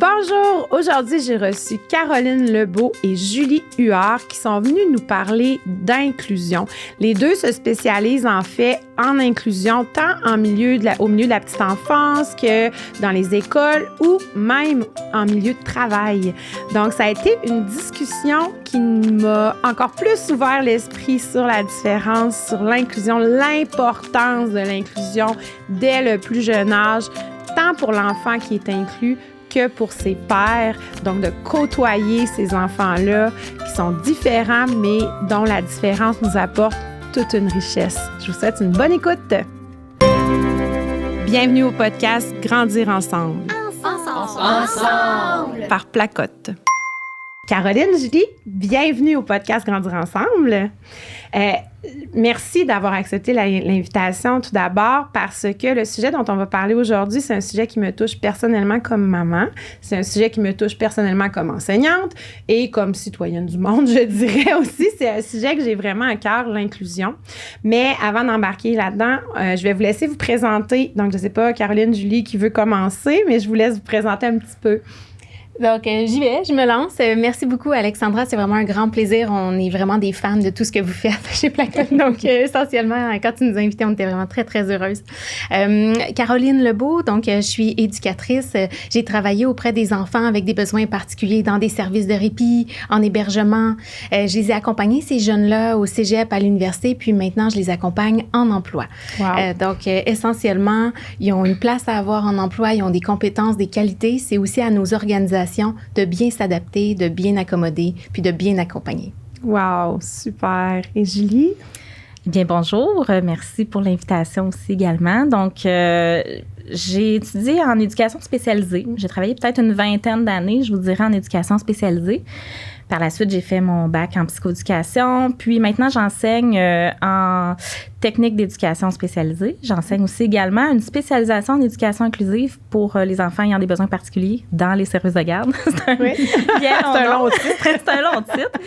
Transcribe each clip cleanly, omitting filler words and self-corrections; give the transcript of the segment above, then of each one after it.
Bonjour! Aujourd'hui, j'ai reçu Caroline Lebeau et Julie Huard qui sont venues nous parler d'inclusion. Les deux se spécialisent en fait en inclusion, tant au milieu de la petite enfance que dans les écoles ou même en milieu de travail. Donc, ça a été une discussion qui m'a encore plus ouvert l'esprit sur la différence, sur l'inclusion, l'importance de l'inclusion dès le plus jeune âge, tant pour l'enfant qui est inclus que pour ses pairs, donc de côtoyer ces enfants-là qui sont différents, mais dont la différence nous apporte toute une richesse. Je vous souhaite une bonne écoute. Bienvenue au podcast Grandir ensemble. Ensemble. Par Placotte. Caroline, Julie, bienvenue au podcast Grandir ensemble. Merci d'avoir accepté l'invitation tout d'abord parce que le sujet dont on va parler aujourd'hui, c'est un sujet qui me touche personnellement comme maman. C'est un sujet qui me touche personnellement comme enseignante et comme citoyenne du monde, je dirais aussi. C'est un sujet que j'ai vraiment à cœur, l'inclusion. Mais avant d'embarquer là-dedans, je vais vous laisser vous présenter. Donc, je ne sais pas, Caroline, Julie, qui veut commencer, mais je vous laisse vous présenter un petit peu. Donc, j'y vais, je me lance. Merci beaucoup, Alexandra. C'est vraiment un grand plaisir. On est vraiment des fans de tout ce que vous faites chez Placotte. Donc, essentiellement, quand tu nous as invités, on était vraiment très, très heureuses. Caroline Lebeau, donc, je suis éducatrice. J'ai travaillé auprès des enfants avec des besoins particuliers dans des services de répit, en hébergement. Je les ai accompagnés, ces jeunes-là, au cégep, à l'université, puis maintenant, je les accompagne en emploi. Wow. Donc, essentiellement, ils ont une place à avoir en emploi, ils ont des compétences, des qualités. C'est aussi à nos organisations de bien s'adapter, de bien accommoder, puis de bien accompagner. Wow, super. Et Julie? Bien, bonjour. Merci pour l'invitation aussi également. Donc, j'ai étudié en éducation spécialisée. J'ai travaillé peut-être une 20aine d'années, je vous dirais, en éducation spécialisée. Par la suite, j'ai fait mon bac en psychoéducation. Puis maintenant, j'enseigne en technique d'éducation spécialisée. J'enseigne aussi également une spécialisation en éducation inclusive pour les enfants ayant des besoins particuliers dans les services de garde. C'est un long titre. C'est un long titre.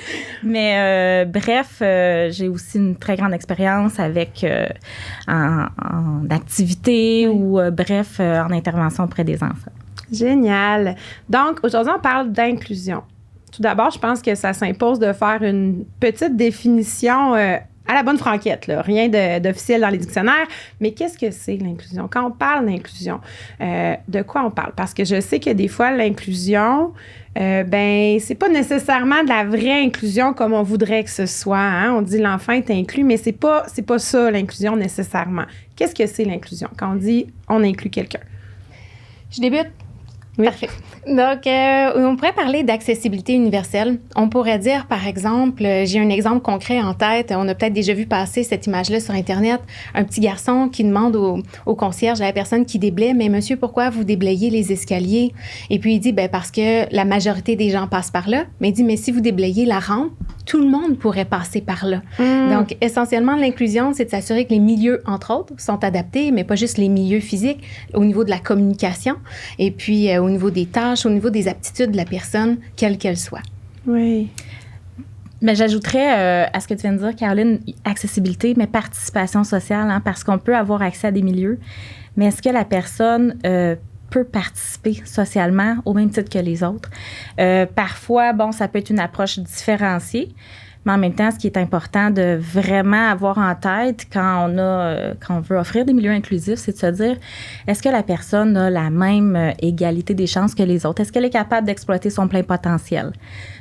Mais bref, j'ai aussi une très grande expérience avec en activité ou en intervention auprès des enfants. Génial. Donc, aujourd'hui, on parle d'inclusion. Tout d'abord, je pense que ça s'impose de faire une petite définition à la bonne franquette, là. Rien d'officiel dans les dictionnaires. Mais qu'est-ce que c'est l'inclusion? Quand on parle d'inclusion, de quoi on parle? Parce que je sais que des fois, l'inclusion, c'est pas nécessairement de la vraie inclusion comme on voudrait que ce soit. Hein? On dit l'enfant est inclus, mais c'est pas ça l'inclusion nécessairement. Qu'est-ce que c'est l'inclusion? Quand on dit on inclut quelqu'un? Je débute. Oui. Parfait. Donc, on pourrait parler d'accessibilité universelle. On pourrait dire, par exemple, j'ai un exemple concret en tête. On a peut-être déjà vu passer cette image-là sur Internet. Un petit garçon qui demande au concierge, à la personne qui déblaye, « Mais monsieur, pourquoi vous déblayez les escaliers? » Et puis, il dit, parce que la majorité des gens passent par là. Mais il dit, « Mais si vous déblayez la rampe, tout le monde pourrait passer par là. » Donc, essentiellement, l'inclusion, c'est de s'assurer que les milieux, entre autres, sont adaptés, mais pas juste les milieux physiques, au niveau de la communication, et puis au niveau des tâches, au niveau des aptitudes de la personne, quelle qu'elle soit. Oui. Mais j'ajouterais à ce que tu viens de dire, Caroline, accessibilité, mais participation sociale, hein, parce qu'on peut avoir accès à des milieux, mais est-ce que la personne peut participer socialement au même titre que les autres? Parfois, ça peut être une approche différenciée, mais en même temps, ce qui est important de vraiment avoir en tête quand on veut offrir des milieux inclusifs, c'est de se dire, est-ce que la personne a la même égalité des chances que les autres? Est-ce qu'elle est capable d'exploiter son plein potentiel?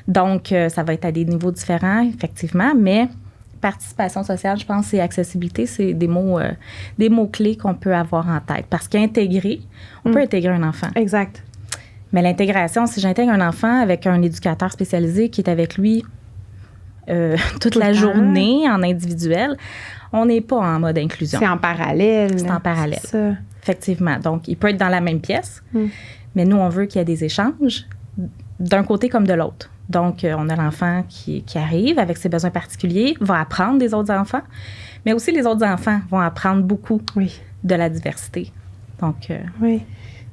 Donc, ça va être à des niveaux différents, effectivement, mais participation sociale, je pense, et accessibilité, c'est des mots-clés qu'on peut avoir en tête. Parce qu'intégrer, on peut intégrer un enfant. Exact. Mais l'intégration, si j'intègre un enfant avec un éducateur spécialisé qui est avec lui toute la journée en individuel, on n'est pas en mode inclusion. C'est en parallèle. C'est en parallèle. C'est ça. Effectivement. Donc, il peut être dans la même pièce, mais nous, on veut qu'il y ait des échanges d'un côté comme de l'autre. Donc, on a l'enfant qui arrive avec ses besoins particuliers, va apprendre des autres enfants, mais aussi les autres enfants vont apprendre beaucoup de la diversité. Donc, oui.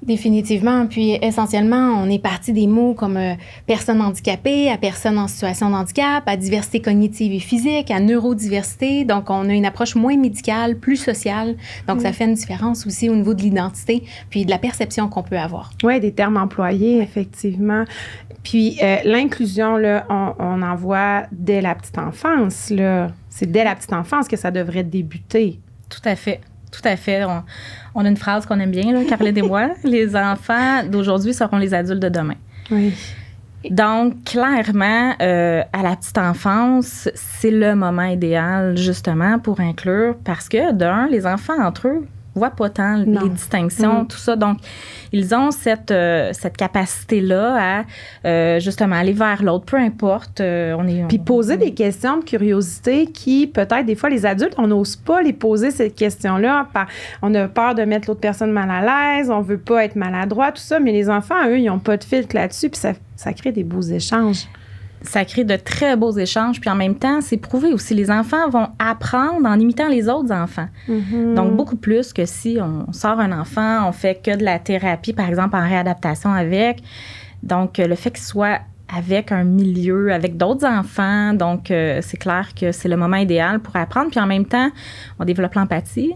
Définitivement. Puis essentiellement, on est parti des mots comme personne handicapée à personne en situation de handicap, à diversité cognitive et physique, à neurodiversité. Donc, on a une approche moins médicale, plus sociale. Donc, ça fait une différence aussi au niveau de l'identité puis de la perception qu'on peut avoir. Oui, des termes employés, effectivement. Puis l'inclusion, là, on en voit dès la petite enfance, là. C'est dès la petite enfance que ça devrait débuter. Tout à fait. Tout à fait. On a une phrase qu'on aime bien, là, Caroline et moi. Les enfants d'aujourd'hui seront les adultes de demain. Oui. Donc, clairement, à la petite enfance, c'est le moment idéal, justement, pour inclure, parce que, d'un, les enfants, entre eux, voient pas tant les distinctions, tout ça. Donc, ils ont cette capacité-là à, justement, aller vers l'autre, peu importe. Puis poser des questions de curiosité qui, peut-être, des fois, les adultes, on n'ose pas les poser, ces questions-là. On a peur de mettre l'autre personne mal à l'aise, on veut pas être maladroit, tout ça. Mais les enfants, eux, ils n'ont pas de filtre là-dessus, puis ça crée des beaux échanges. Ça crée de très beaux échanges. Puis en même temps, c'est prouvé aussi. Les enfants vont apprendre en imitant les autres enfants. Mm-hmm. Donc, beaucoup plus que si on sort un enfant, on fait que de la thérapie, par exemple, en réadaptation avec. Donc, le fait qu'il soit avec un milieu, avec d'autres enfants, donc c'est clair que c'est le moment idéal pour apprendre. Puis en même temps, on développe l'empathie,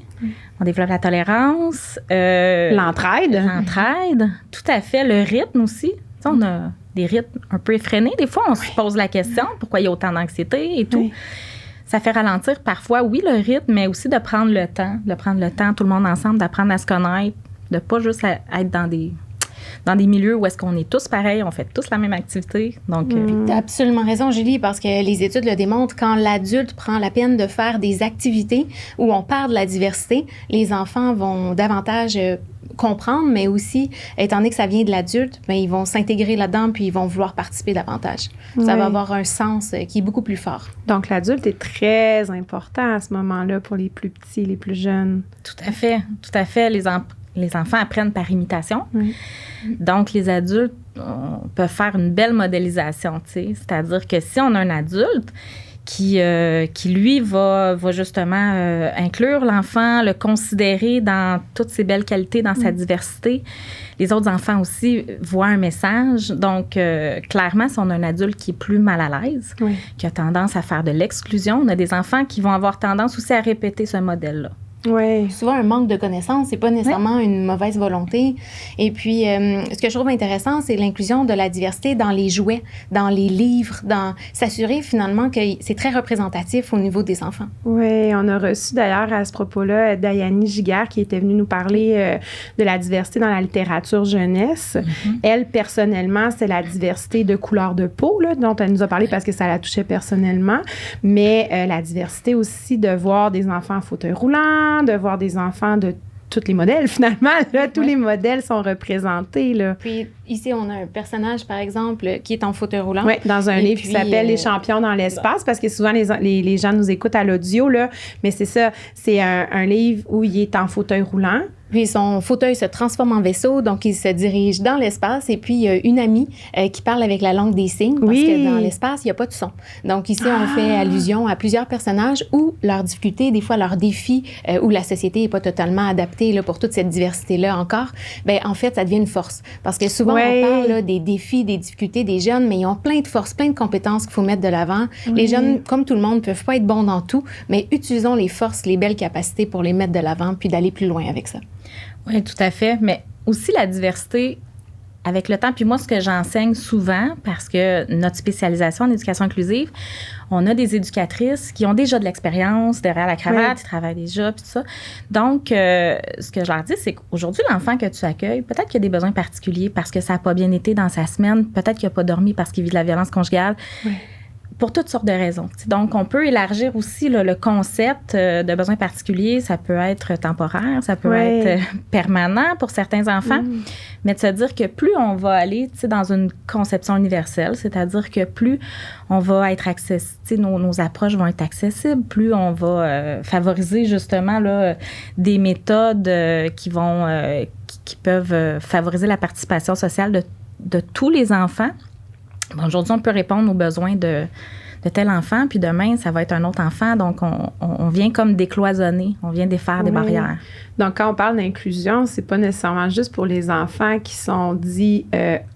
on développe la tolérance. L'entraide. L'entraide, tout à fait. Le rythme aussi. Tu sais, on a des rythmes un peu effrénés. Des fois, on se pose la question, pourquoi il y a autant d'anxiété et tout. Oui. Ça fait ralentir parfois, oui, le rythme, mais aussi de prendre le temps, tout le monde ensemble, d'apprendre à se connaître, de pas juste être dans des milieux où est-ce qu'on est tous pareils, on fait tous la même activité. Donc, tu as absolument raison, Julie, parce que les études le démontrent, quand l'adulte prend la peine de faire des activités où on parle de la diversité, les enfants vont davantage comprendre, mais aussi, étant donné que ça vient de l'adulte, bien, ils vont s'intégrer là-dedans puis ils vont vouloir participer davantage. Oui. Ça va avoir un sens qui est beaucoup plus fort. Donc, l'adulte est très important à ce moment-là pour les plus petits, les plus jeunes. Tout à fait, tout à fait. Les enfants apprennent par imitation. Oui. Donc, les adultes peuvent faire une belle modélisation, tu sais. C'est-à-dire que si on a un adulte qui lui, va justement inclure l'enfant, le considérer dans toutes ses belles qualités, dans sa diversité, les autres enfants aussi voient un message. Donc, clairement, si on a un adulte qui est plus mal à l'aise, qui a tendance à faire de l'exclusion, on a des enfants qui vont avoir tendance aussi à répéter ce modèle-là. Oui. Souvent, un manque de connaissances, c'est pas nécessairement une mauvaise volonté. Et puis, ce que je trouve intéressant, c'est l'inclusion de la diversité dans les jouets, dans les livres, dans s'assurer finalement que c'est très représentatif au niveau des enfants. Oui, on a reçu d'ailleurs à ce propos-là Dayani Giguère qui était venue nous parler de la diversité dans la littérature jeunesse. Mm-hmm. Elle, personnellement, c'est la diversité de couleur de peau, là, dont elle nous a parlé parce que ça la touchait personnellement, mais la diversité aussi de voir des enfants en fauteuil roulant, de voir des enfants de tous les modèles, finalement. Là, tous les modèles sont représentés. Là. Puis ici, on a un personnage, par exemple, qui est en fauteuil roulant. Oui, dans un livre qui s'appelle « Les champions dans l'espace », parce que souvent, les gens nous écoutent à l'audio, là, mais c'est ça, c'est un livre où il est en fauteuil roulant. Puis son fauteuil se transforme en vaisseau, donc il se dirige dans l'espace. Et puis, il y a une amie qui parle avec la langue des signes, parce que dans l'espace, il n'y a pas de son. Donc ici, on fait allusion à plusieurs personnages où leurs difficultés, des fois leurs défis, où la société n'est pas totalement adaptée là, pour toute cette diversité-là encore, bien, en fait, ça devient une force. Parce que souvent, on parle là, des défis, des difficultés des jeunes, mais ils ont plein de forces, plein de compétences qu'il faut mettre de l'avant. Les jeunes, comme tout le monde, ne peuvent pas être bons dans tout, mais utilisons les forces, les belles capacités pour les mettre de l'avant, puis d'aller plus loin avec ça. Oui, tout à fait. Mais aussi la diversité avec le temps. Puis moi, ce que j'enseigne souvent, parce que notre spécialisation en éducation inclusive, on a des éducatrices qui ont déjà de l'expérience derrière la cravate, ils travaillent déjà, puis tout ça. Donc, ce que je leur dis, c'est qu'aujourd'hui, l'enfant que tu accueilles, peut-être qu'il a des besoins particuliers parce que ça n'a pas bien été dans sa semaine, peut-être qu'il n'a pas dormi parce qu'il vit de la violence conjugale. Oui. Pour toutes sortes de raisons. Donc, on peut élargir aussi là, le concept de besoins particuliers. Ça peut être temporaire, ça peut être permanent pour certains enfants. Mais de se dire que plus on va aller dans une conception universelle, c'est-à-dire que plus on va être accessible, nos approches vont être accessibles, plus on va favoriser justement là, des méthodes qui peuvent favoriser la participation sociale de tous les enfants. Bon, aujourd'hui, on peut répondre aux besoins de tel enfant, puis demain, ça va être un autre enfant. Donc, on vient comme décloisonner, on vient défaire des barrières. Donc, quand on parle d'inclusion, c'est pas nécessairement juste pour les enfants qui sont dits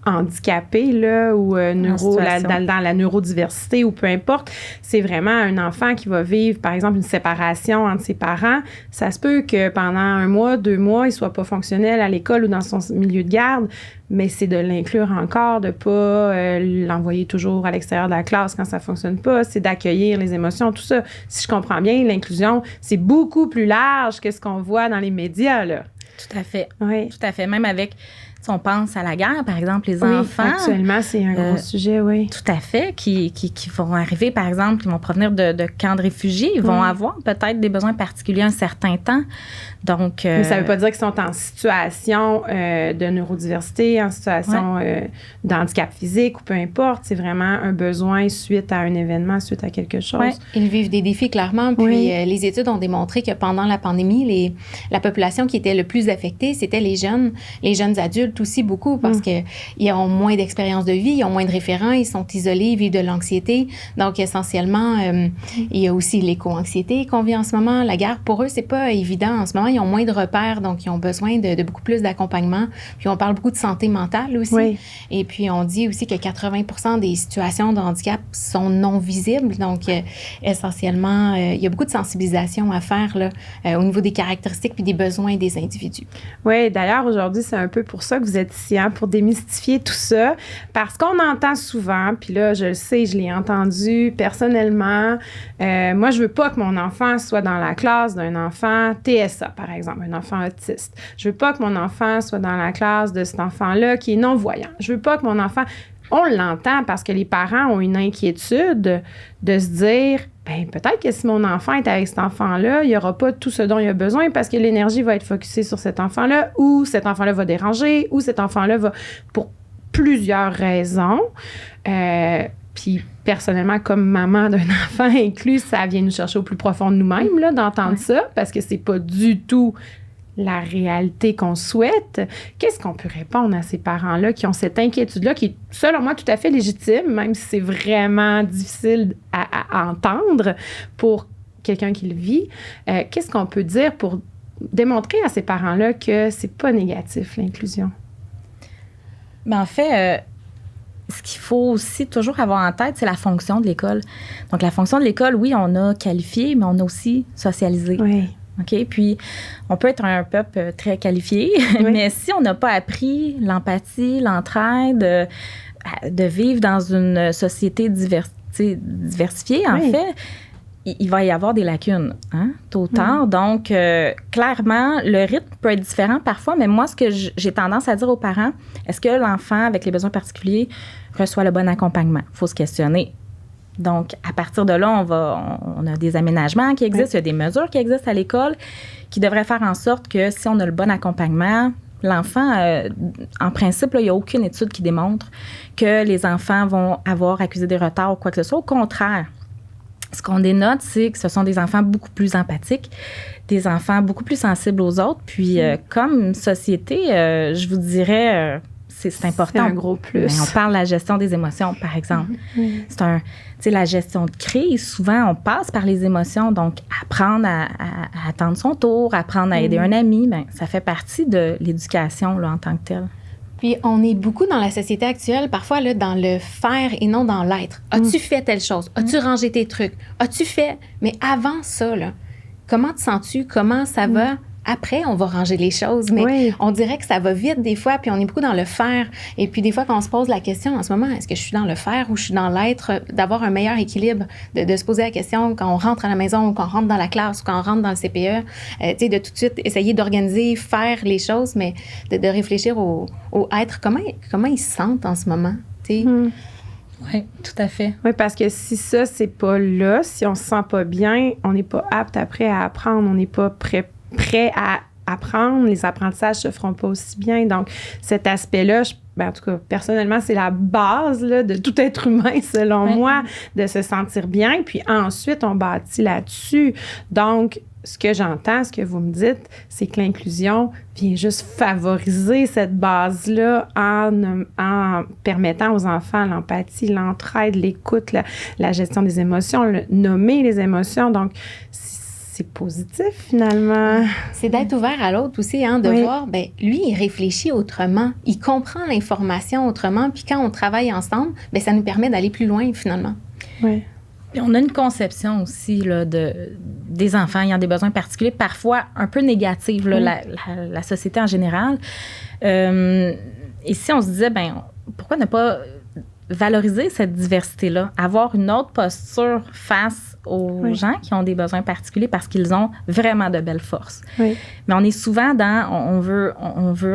handicapés là, ou dans la neurodiversité ou peu importe. C'est vraiment un enfant qui va vivre, par exemple, une séparation entre ses parents. Ça se peut que pendant 1 mois, 2 mois, il soit pas fonctionnel à l'école ou dans son milieu de garde, mais c'est de l'inclure encore, de pas l'envoyer toujours à l'extérieur de la classe quand ça fonctionne pas. C'est d'accueillir les émotions, tout ça. Si je comprends bien, l'inclusion, c'est beaucoup plus large que ce qu'on voit dans les médias, là. Tout à fait. Oui. Tout à fait. Même avec, si on pense à la guerre, par exemple, les enfants. Actuellement, c'est un gros sujet, oui. Tout à fait. Qui vont arriver, par exemple, qui vont provenir de camps de réfugiés. Ils vont avoir peut-être des besoins particuliers un certain temps. Donc, mais ça ne veut pas dire qu'ils sont en situation de neurodiversité, en situation de handicap physique ou peu importe. C'est vraiment un besoin suite à un événement, suite à quelque chose. Ouais. Ils vivent des défis, clairement. Puis les études ont démontré que pendant la pandémie, la population qui était le plus affectée, c'était les jeunes adultes aussi beaucoup parce qu'ils ont moins d'expérience de vie, ils ont moins de référents, ils sont isolés, ils vivent de l'anxiété. Donc, essentiellement, il y a aussi l'éco-anxiété qu'on vit en ce moment. La guerre, pour eux, c'est pas évident. En ce moment, ils ont moins de repères, donc ils ont besoin de beaucoup plus d'accompagnement. Puis on parle beaucoup de santé mentale aussi. Oui. Et puis on dit aussi que 80% des situations de handicap sont non visibles. Donc essentiellement, il y a beaucoup de sensibilisation à faire là, au niveau des caractéristiques puis des besoins des individus. Oui, d'ailleurs, aujourd'hui, c'est un peu pour ça que vous êtes ici, hein, pour démystifier tout ça. Parce qu'on entend souvent, puis là, je le sais, je l'ai entendu personnellement, moi, je veux pas que mon enfant soit dans la classe d'un enfant TSA, par exemple, un enfant autiste. Je veux pas que mon enfant soit dans la classe de cet enfant-là qui est non-voyant. Je veux pas que mon enfant... On l'entend parce que les parents ont une inquiétude de se dire, bien, peut-être que si mon enfant est avec cet enfant-là, il n'y aura pas tout ce dont il a besoin parce que l'énergie va être focusée sur cet enfant-là ou cet enfant-là va déranger ou cet enfant-là va... Pour plusieurs raisons. Puis, personnellement, comme maman d'un enfant inclus, ça vient nous chercher au plus profond de nous-mêmes, là, d'entendre ça, parce que c'est pas du tout la réalité qu'on souhaite. Qu'est-ce qu'on peut répondre à ces parents-là qui ont cette inquiétude-là, qui est, selon moi, tout à fait légitime, même si c'est vraiment difficile à entendre pour quelqu'un qui le vit? Qu'est-ce qu'on peut dire pour démontrer à ces parents-là que c'est pas négatif, l'inclusion? Bien, en fait... ce qu'il faut aussi toujours avoir en tête, c'est la fonction de l'école. Donc, la fonction de l'école, oui, on a qualifié, mais on a aussi socialisé. Oui. OK? Puis, on peut être un peuple très qualifié, mais si on n'a pas appris l'empathie, l'entraide, de vivre dans une société diversifiée, en fait, il va y avoir des lacunes, hein, tôt ou tard. Donc, clairement, le rythme peut être différent parfois, mais moi, ce que j'ai tendance à dire aux parents, est-ce que l'enfant avec les besoins particuliers reçoit le bon accompagnement? Il faut se questionner. Donc, à partir de là, on a des aménagements qui existent, il y a des mesures qui existent à l'école qui devraient faire en sorte que si on a le bon accompagnement, l'enfant, en principe, là, il n'y a aucune étude qui démontre que les enfants vont avoir accusé des retards ou quoi que ce soit. Au contraire, ce qu'on dénote, c'est que ce sont des enfants beaucoup plus empathiques, des enfants beaucoup plus sensibles aux autres. Puis, comme société, je vous dirais, c'est important. C'est un gros plus. Mais on parle de la gestion des émotions, par exemple. C'est la gestion de crise. Souvent, on passe par les émotions. Donc, apprendre à attendre son tour, apprendre à aider un ami, bien, ça fait partie de l'éducation là, en tant que telle. Puis, on est beaucoup dans la société actuelle, parfois là, dans le faire et non dans l'être. As-tu fait telle chose? As-tu rangé tes trucs? As-tu fait? Mais avant ça, là, comment te sens-tu? Comment ça va? Après, on va ranger les choses, mais on dirait que ça va vite des fois, puis on est beaucoup dans le faire. Et puis des fois, quand on se pose la question en ce moment, est-ce que je suis dans le faire ou je suis dans l'être, d'avoir un meilleur équilibre, de se poser la question quand on rentre à la maison ou quand on rentre dans la classe ou quand on rentre dans le CPE, tu sais, de tout de suite essayer d'organiser, faire les choses, mais de réfléchir au être. Comment ils se sentent en ce moment, tu sais? Oui, tout à fait. Oui, parce que si ça, c'est pas là, si on se sent pas bien, on n'est pas apte après à apprendre, on n'est pas prêt à apprendre, les apprentissages se feront pas aussi bien. Donc, cet aspect-là, en tout cas, personnellement, c'est la base là, de tout être humain, selon moi, de se sentir bien. Puis ensuite, on bâtit là-dessus. Donc, ce que j'entends, ce que vous me dites, c'est que l'inclusion vient juste favoriser cette base-là en permettant aux enfants l'empathie, l'entraide, l'écoute, la gestion des émotions, nommer les émotions. Donc, c'est positif, finalement. C'est d'être ouvert à l'autre aussi, hein, de voir, ben lui, il réfléchit autrement, il comprend l'information autrement, puis quand on travaille ensemble, ben ça nous permet d'aller plus loin, finalement. Oui. Puis on a une conception aussi là, des enfants ayant des besoins particuliers, parfois un peu négative, là, la société en général. Et si on se disait, ben pourquoi ne pas valoriser cette diversité-là, avoir une autre posture face aux gens qui ont des besoins particuliers parce qu'ils ont vraiment de belles forces. Oui. Mais on est souvent on veut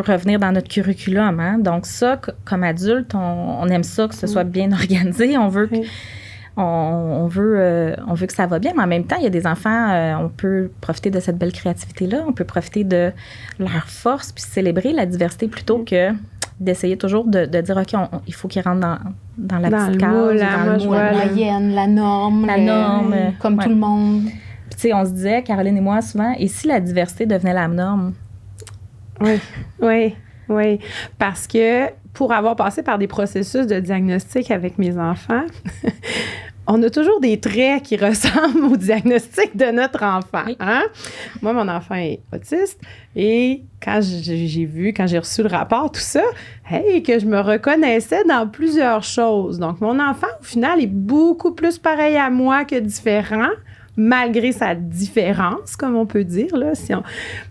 revenir dans notre curriculum. Hein? Donc ça, comme adulte, on aime ça, que ce soit bien organisé. On veut on veut que ça va bien, mais en même temps, il y a des enfants, on peut profiter de cette belle créativité-là, on peut profiter de leur force, puis célébrer la diversité plutôt que d'essayer toujours de dire, OK, il faut qu'ils rentrent dans la petite case, dans le moule, la moyenne, la norme, comme tout le monde. Puis tu sais, on se disait, Caroline et moi, souvent, et si la diversité devenait la norme? Oui. Parce que pour avoir passé par des processus de diagnostic avec mes enfants, on a toujours des traits qui ressemblent au diagnostic de notre enfant. Oui. Hein? Moi, mon enfant est autiste et quand j'ai reçu le rapport, tout ça, que je me reconnaissais dans plusieurs choses. Donc, mon enfant, au final, est beaucoup plus pareil à moi que différent, malgré sa différence, comme on peut dire. Là,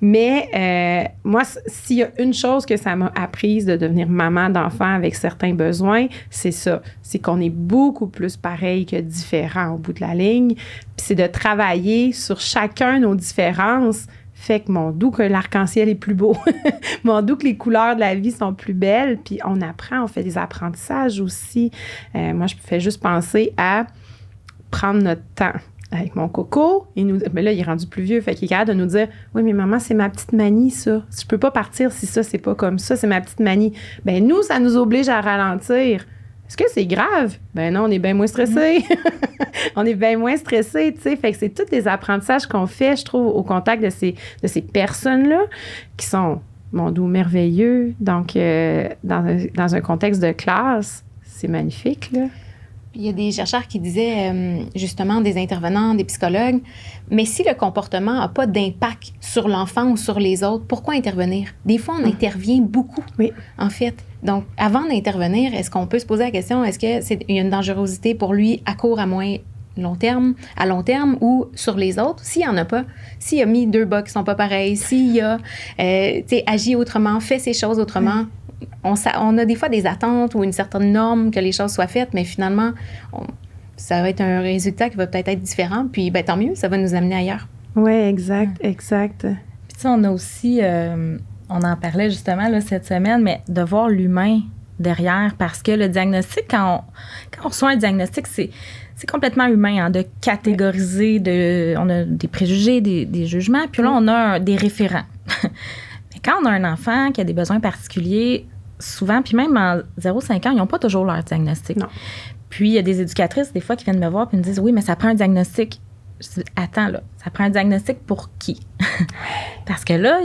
Mais moi, s'il y a une chose que ça m'a apprise de devenir maman d'enfant avec certains besoins, c'est ça. C'est qu'on est beaucoup plus pareil que différent au bout de la ligne. Puis c'est de travailler sur chacun nos différences. Fait que mon doux que l'arc-en-ciel est plus beau. Mon doux que les couleurs de la vie sont plus belles. Puis on apprend, on fait des apprentissages aussi. Moi, je fais juste penser à prendre notre temps. Avec mon coco, mais là, il est rendu plus vieux, fait qu'il est capable de nous dire « Oui, mais maman, c'est ma petite manie, ça. Je peux pas partir si ça, c'est pas comme ça, c'est ma petite manie. » Ben nous, ça nous oblige à ralentir. Est-ce que c'est grave? Ben non, on est bien moins stressé. On est bien moins stressé, tu sais. Fait que c'est tous des apprentissages qu'on fait, je trouve, au contact de ces personnes-là qui sont, mon doux, merveilleux. Donc, dans un contexte de classe, c'est magnifique, là. Il y a des chercheurs qui disaient, justement, des intervenants, des psychologues, mais si le comportement n'a pas d'impact sur l'enfant ou sur les autres, pourquoi intervenir? Des fois, on intervient beaucoup, en fait. Donc, avant d'intervenir, est-ce qu'on peut se poser la question, est-ce qu'il y a une dangerosité pour lui à court, à long terme ou sur les autres? S'il n'y en a pas, s'il a mis 2 bas qui ne sont pas pareils, s'il a agi autrement, fait ses choses autrement, on a des fois des attentes ou une certaine norme que les choses soient faites, mais finalement, ça va être un résultat qui va peut-être être différent. Puis, tant mieux, ça va nous amener ailleurs. Oui, exact. Puis, tu sais, on a aussi, on en parlait justement là, cette semaine, mais de voir l'humain derrière, parce que le diagnostic, quand on reçoit un diagnostic, c'est complètement humain, hein, de catégoriser, on a des préjugés, des jugements, puis là, on a des référents. Quand on a un enfant qui a des besoins particuliers, souvent, puis même en 0-5 ans, ils n'ont pas toujours leur diagnostic. Non. Puis, il y a des éducatrices, des fois, qui viennent me voir et me disent « Oui, mais ça prend un diagnostic. » Je dis « Attends, là, ça prend un diagnostic pour qui? » Parce que là,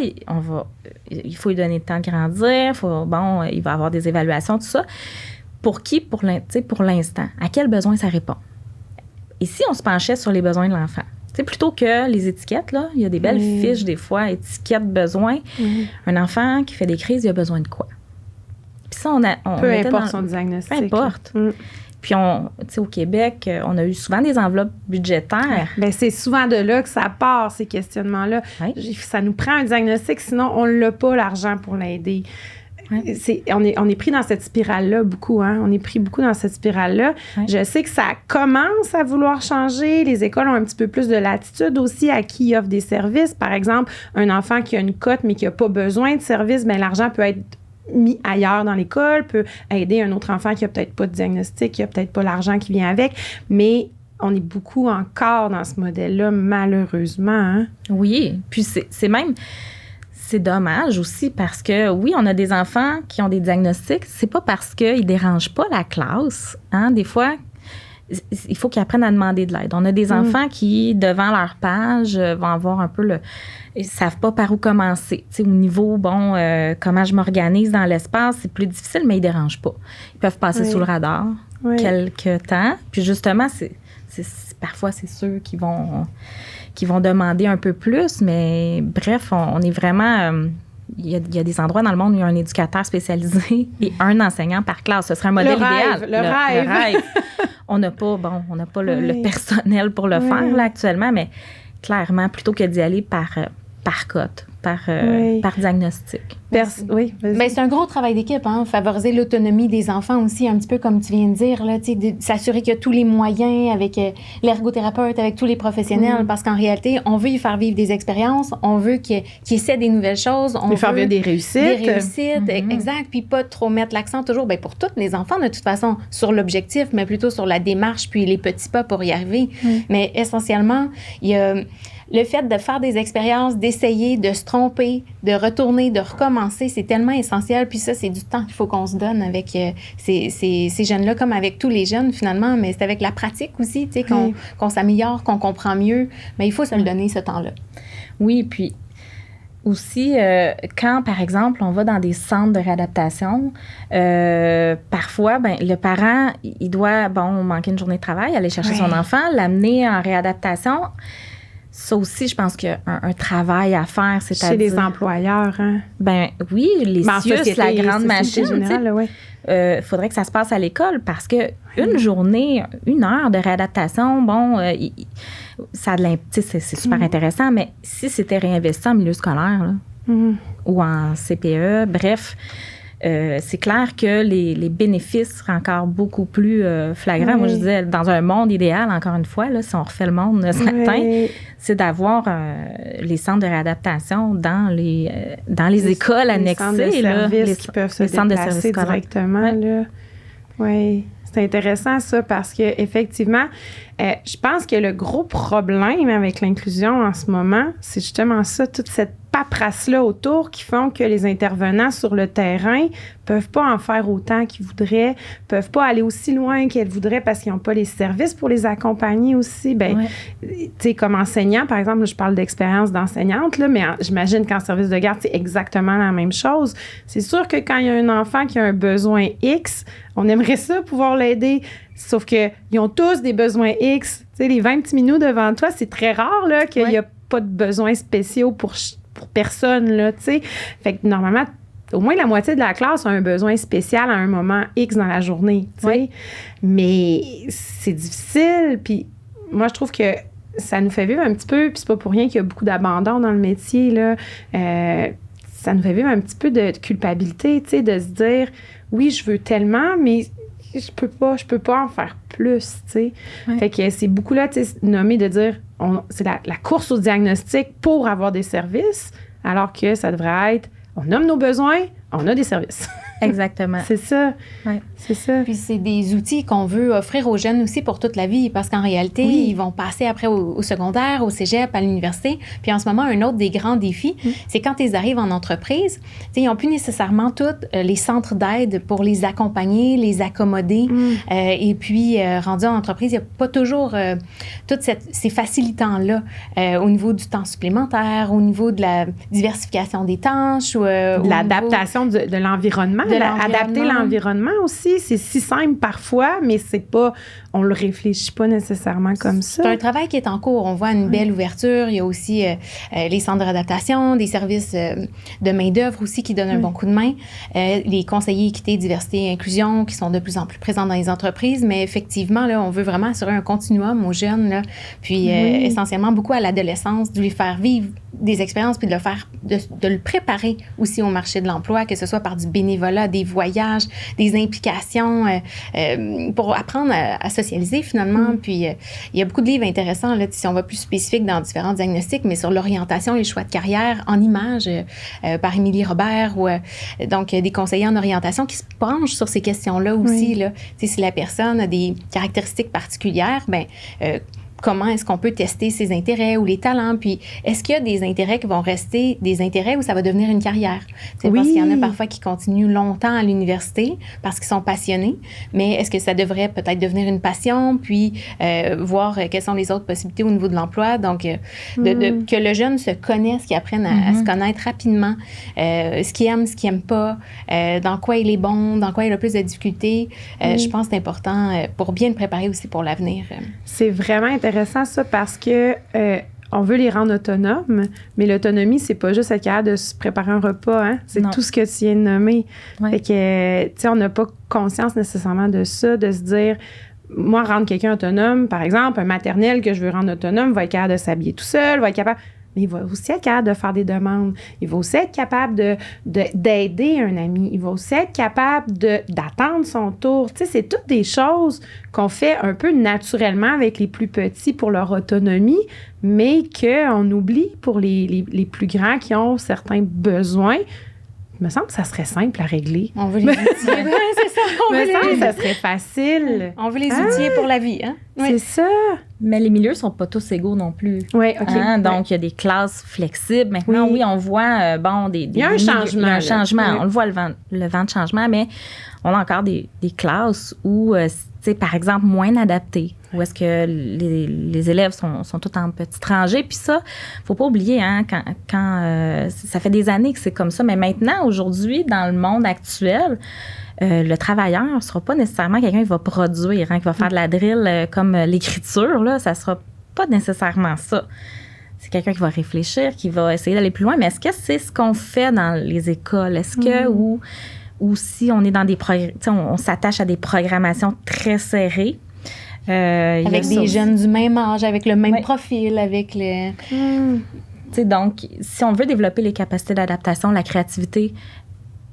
il faut lui donner le temps de grandir, il va avoir des évaluations, tout ça. Pour qui? Pour l'instant. À quel besoin ça répond? Et si on se penchait sur les besoins de l'enfant? Tu sais, plutôt que les étiquettes, là, il y a des belles fiches, des fois, étiquettes, besoins. Un enfant qui fait des crises, il a besoin de quoi? Puis ça, peu importe son diagnostic. Peu importe. Puis, tu sais, au Québec, on a eu souvent des enveloppes budgétaires. Bien, c'est souvent de là que ça part, ces questionnements-là. Oui. Ça nous prend un diagnostic, sinon on n'a pas l'argent pour l'aider. Oui. On est pris dans cette spirale-là beaucoup, hein? On est pris beaucoup dans cette spirale-là. Oui. Je sais que ça commence à vouloir changer. Les écoles ont un petit peu plus de latitude aussi à qui ils offrent des services. Par exemple, un enfant qui a une cote mais qui n'a pas besoin de service, bien, l'argent peut être mis ailleurs dans l'école, peut aider un autre enfant qui n'a peut-être pas de diagnostic, qui n'a peut-être pas l'argent qui vient avec. Mais on est beaucoup encore dans ce modèle-là, malheureusement. Hein? Oui, puis c'est même... C'est dommage aussi parce que, oui, on a des enfants qui ont des diagnostics. C'est pas parce qu'ils ne dérangent pas la classe. Hein? Des fois, il faut qu'ils apprennent à demander de l'aide. On a des enfants qui, devant leur page, vont avoir un peu ils ne savent pas par où commencer. Tu sais, au niveau, comment je m'organise dans l'espace, c'est plus difficile, mais ils ne dérangent pas. Ils peuvent passer sous le radar quelque temps. Puis justement, parfois, c'est ceux qui vont demander un peu plus, mais bref, on est vraiment... Il y a des endroits dans le monde où il y a un éducateur spécialisé et un enseignant par classe. Ce serait un modèle idéal. Le rêve. On n'a pas le personnel pour le faire là, actuellement, mais clairement, plutôt que d'y aller par cote, par diagnostic. Ben, c'est un gros travail d'équipe, hein, favoriser l'autonomie des enfants aussi, un petit peu comme tu viens de dire, là, de s'assurer qu'il y a tous les moyens avec l'ergothérapeute, avec tous les professionnels, parce qu'en réalité, on veut y faire vivre des expériences, on veut qu'ils essaient des nouvelles choses, on veut faire vivre des réussites. Exact, puis pas trop mettre l'accent toujours, ben, pour tous les enfants, de toute façon, sur l'objectif, mais plutôt sur la démarche, puis les petits pas pour y arriver. Mais essentiellement, il y a le fait de faire des expériences, d'essayer, de se tromper, de retourner, de recommencer, c'est tellement essentiel. Puis ça, c'est du temps qu'il faut qu'on se donne avec ces jeunes-là, comme avec tous les jeunes, finalement. Mais c'est avec la pratique aussi, tu sais, qu'on s'améliore, qu'on comprend mieux. Mais il faut se le donner, ce temps-là. Oui, puis aussi, quand, par exemple, on va dans des centres de réadaptation, parfois, le parent, il doit, manquer une journée de travail, aller chercher son enfant, l'amener en réadaptation. Ça aussi, je pense qu'il y a un travail à faire, c'est-à-dire... Chez les employeurs, hein? Oui, les CIUS, la grande machine, générale, faudrait que ça se passe à l'école parce que une journée, 1 heure de réadaptation, ça a c'est super intéressant, mais si c'était réinvesti en milieu scolaire, là, ou en CPE, bref... c'est clair que les bénéfices seraient encore beaucoup plus flagrants. Moi, je disais, dans un monde idéal, encore une fois, là, si on refait le monde ce matin, c'est d'avoir les centres de réadaptation dans les écoles annexées. Les centres de services qui peuvent se déplacer directement. Oui, c'est intéressant ça parce qu'effectivement, je pense que le gros problème avec l'inclusion en ce moment, c'est justement ça, toute cette paperasse-là autour qui font que les intervenants sur le terrain peuvent pas en faire autant qu'ils voudraient, peuvent pas aller aussi loin qu'elles voudraient parce qu'ils n'ont pas les services pour les accompagner aussi. Tu sais, comme enseignant, par exemple, je parle d'expérience d'enseignante, là, mais j'imagine qu'en service de garde, c'est exactement la même chose. C'est sûr que quand il y a un enfant qui a un besoin X, on aimerait ça pouvoir l'aider. Sauf qu'ils ont tous des besoins X. Tu sais, les 20 petits minous devant toi, c'est très rare là, qu'il n'y a pas de besoins spéciaux pour personne, là, tu sais. Fait que normalement, au moins la moitié de la classe a un besoin spécial à un moment X dans la journée, tu sais. Mais c'est difficile, puis moi, je trouve que ça nous fait vivre un petit peu, puis c'est pas pour rien qu'il y a beaucoup d'abandon dans le métier, là. Ça nous fait vivre un petit peu de culpabilité, tu sais, de se dire, oui, je veux tellement, mais je peux pas en faire plus, tu sais. Fait que c'est beaucoup là, tu sais, nommé de dire, c'est la course au diagnostic pour avoir des services, alors que ça devrait être, on nomme nos besoins, on a des services. Exactement. C'est ça. Ouais. C'est ça. Puis c'est des outils qu'on veut offrir aux jeunes aussi pour toute la vie, parce qu'en réalité, ils vont passer après au secondaire, au cégep, à l'université. Puis en ce moment, un autre des grands défis, c'est quand ils arrivent en entreprise, ils n'ont plus nécessairement tous les centres d'aide pour les accompagner, les accommoder. Et puis, rendus en entreprise, il n'y a pas toujours toutes ces facilitants-là au niveau du temps supplémentaire, au niveau de la diversification des tâches. L'adaptation de l'environnement. Adapter l'environnement aussi, c'est si simple parfois, mais c'est pas, on le réfléchit pas nécessairement comme ça. C'est un travail qui est en cours. On voit une belle ouverture. Il y a aussi les centres de réadaptation, des services de main-d'œuvre aussi qui donnent un bon coup de main. Les conseillers équité, diversité et inclusion qui sont de plus en plus présents dans les entreprises. Mais effectivement, là, on veut vraiment assurer un continuum aux jeunes, là, puis essentiellement beaucoup à l'adolescence, de lui faire vivre des expériences, puis de le préparer aussi au marché de l'emploi, que ce soit par du bénévolat, des voyages, des implications, pour apprendre à socialiser finalement. Puis il y a beaucoup de livres intéressants, là, si on va plus spécifique dans différents diagnostics, mais sur l'orientation et les choix de carrière en images par Émilie Robert, ou donc des conseillers en orientation qui se penchent sur ces questions-là aussi. Là. Si la personne a des caractéristiques particulières, comment est-ce qu'on peut tester ses intérêts ou les talents, puis est-ce qu'il y a des intérêts qui vont rester des intérêts ou ça va devenir une carrière? C'est parce qu'il y en a parfois qui continuent longtemps à l'université parce qu'ils sont passionnés, mais est-ce que ça devrait peut-être devenir une passion, puis voir quelles sont les autres possibilités au niveau de l'emploi? Donc, que le jeune se connaisse, qu'il apprenne à se connaître rapidement, ce qu'il aime, ce qu'il n'aime pas, dans quoi il est bon, dans quoi il a plus de difficultés. Je pense que c'est important pour bien le préparer aussi pour l'avenir. C'est vraiment intéressant ça parce que on veut les rendre autonomes, mais l'autonomie, c'est pas juste être capable de se préparer un repas, hein? C'est tout ce que tu viens de nommer. Ouais. Fait que, tu sais, on n'a pas conscience nécessairement de ça, de se dire, moi, rendre quelqu'un autonome, par exemple, un maternel que je veux rendre autonome va être capable de s'habiller tout seul, va être capable... Mais il va aussi être capable de faire des demandes. Il va aussi être capable d'aider un ami. Il va aussi être capable d'attendre son tour. Tu sais, c'est toutes des choses qu'on fait un peu naturellement avec les plus petits pour leur autonomie, mais qu'on oublie pour les plus grands qui ont certains besoins. Il me semble que ça serait simple à régler. On veut les outiller. Oui, c'est ça. Il me semble que ça serait facile. On veut les outiller pour la vie. Hein? Oui. C'est ça. Mais les milieux ne sont pas tous égaux non plus. Oui, OK. Hein? Donc, il y a des classes flexibles. Maintenant, oui on voit, il y a un changement. Il y a un changement. Oui. On le voit, le vent de changement, mais on a encore des classes où, par exemple, moins adaptées, où est-ce que les élèves sont tous en petits rangées. Puis ça, il ne faut pas oublier, hein, quand ça fait des années que c'est comme ça, mais maintenant, aujourd'hui, dans le monde actuel, le travailleur ne sera pas nécessairement quelqu'un qui va produire, hein, qui va faire de la drill comme l'écriture, là, ça ne sera pas nécessairement ça. C'est quelqu'un qui va réfléchir, qui va essayer d'aller plus loin. Mais est-ce que c'est ce qu'on fait dans les écoles? Est-ce que, ou si on est dans des on s'attache à des programmations très serrées? Avec des jeunes du même âge, avec le même profil, avec les... Donc, si on veut développer les capacités d'adaptation, la créativité,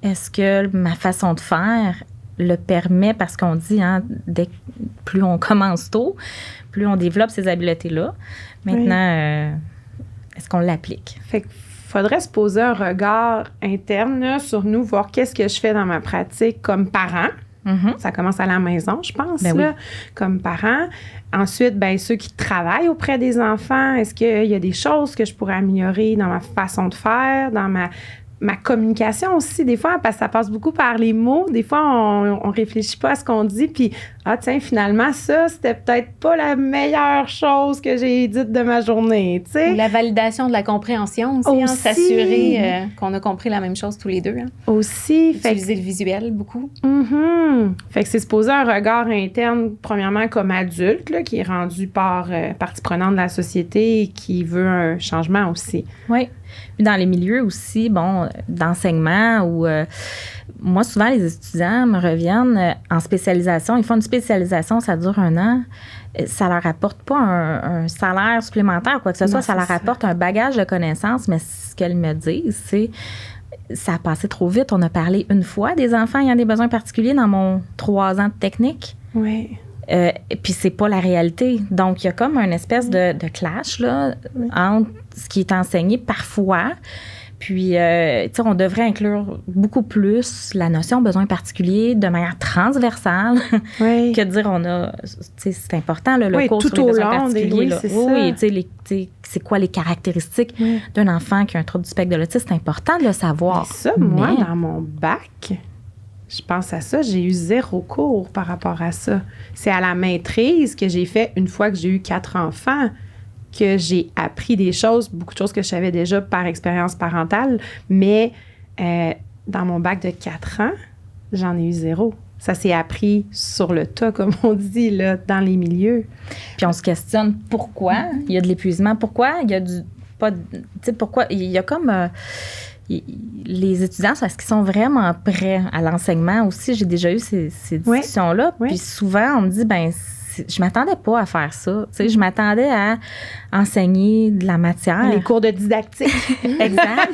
est-ce que ma façon de faire le permet? Parce qu'on dit, hein, plus on commence tôt, plus on développe ces habiletés-là. Maintenant, est-ce qu'on l'applique? Fait qu'il faudrait se poser un regard interne là, sur nous, voir qu'est-ce que je fais dans ma pratique comme parent. Ça commence à la maison, je pense, là, comme parent. Ensuite, ceux qui travaillent auprès des enfants, est-ce qu'il y a des choses que je pourrais améliorer dans ma façon de faire, dans ma communication aussi, des fois, parce que ça passe beaucoup par les mots. Des fois, on réfléchit pas à ce qu'on dit, puis tiens, finalement, ça, c'était peut-être pas la meilleure chose que j'ai dite de ma journée, tu sais. Ou la validation de la compréhension aussi. Hein, s'assurer qu'on a compris la même chose tous les deux. Hein. Aussi. Utiliser le visuel beaucoup. Fait que c'est se poser un regard interne, premièrement, comme adulte, là, qui est rendu partie prenante de la société et qui veut un changement aussi. Oui. Puis dans les milieux aussi, d'enseignement où moi, souvent, les étudiants me reviennent en spécialisation. Ils font une spécialisation, ça dure 1 an. Ça leur apporte pas un salaire supplémentaire ou quoi que ce soit. Ça leur apporte un bagage de connaissances, mais ce qu'elles me disent, c'est ça a passé trop vite. On a parlé une fois des enfants ayant des besoins particuliers dans mon 3 ans de technique. Oui. Puis c'est pas la réalité. Donc, il y a comme une espèce de clash là, entre ce qui est enseigné parfois. Puis, on devrait inclure beaucoup plus la notion de besoin particulier de manière transversale que de dire c'est important, là, le cours sur les besoins particuliers. C'est quoi les caractéristiques d'un enfant qui a un trouble du spectre de l'autisme? C'est important de le savoir. Mais ça, moi, dans mon bac... Je pense à ça, j'ai eu 0 cours par rapport à ça. C'est à la maîtrise que j'ai fait une fois que j'ai eu 4 enfants que j'ai appris des choses, beaucoup de choses que je savais déjà par expérience parentale, mais dans mon bac de 4 ans, j'en ai eu 0. Ça s'est appris sur le tas, comme on dit, là, dans les milieux. Puis on se questionne pourquoi il y a de l'épuisement, pourquoi il y a pourquoi il y a comme... les étudiants, est-ce qu'ils sont vraiment prêts à l'enseignement aussi? J'ai déjà eu ces discussions-là. Puis souvent, on me dit, je m'attendais pas à faire ça. Je m'attendais à enseigner de la matière. Les cours de didactique. Exact.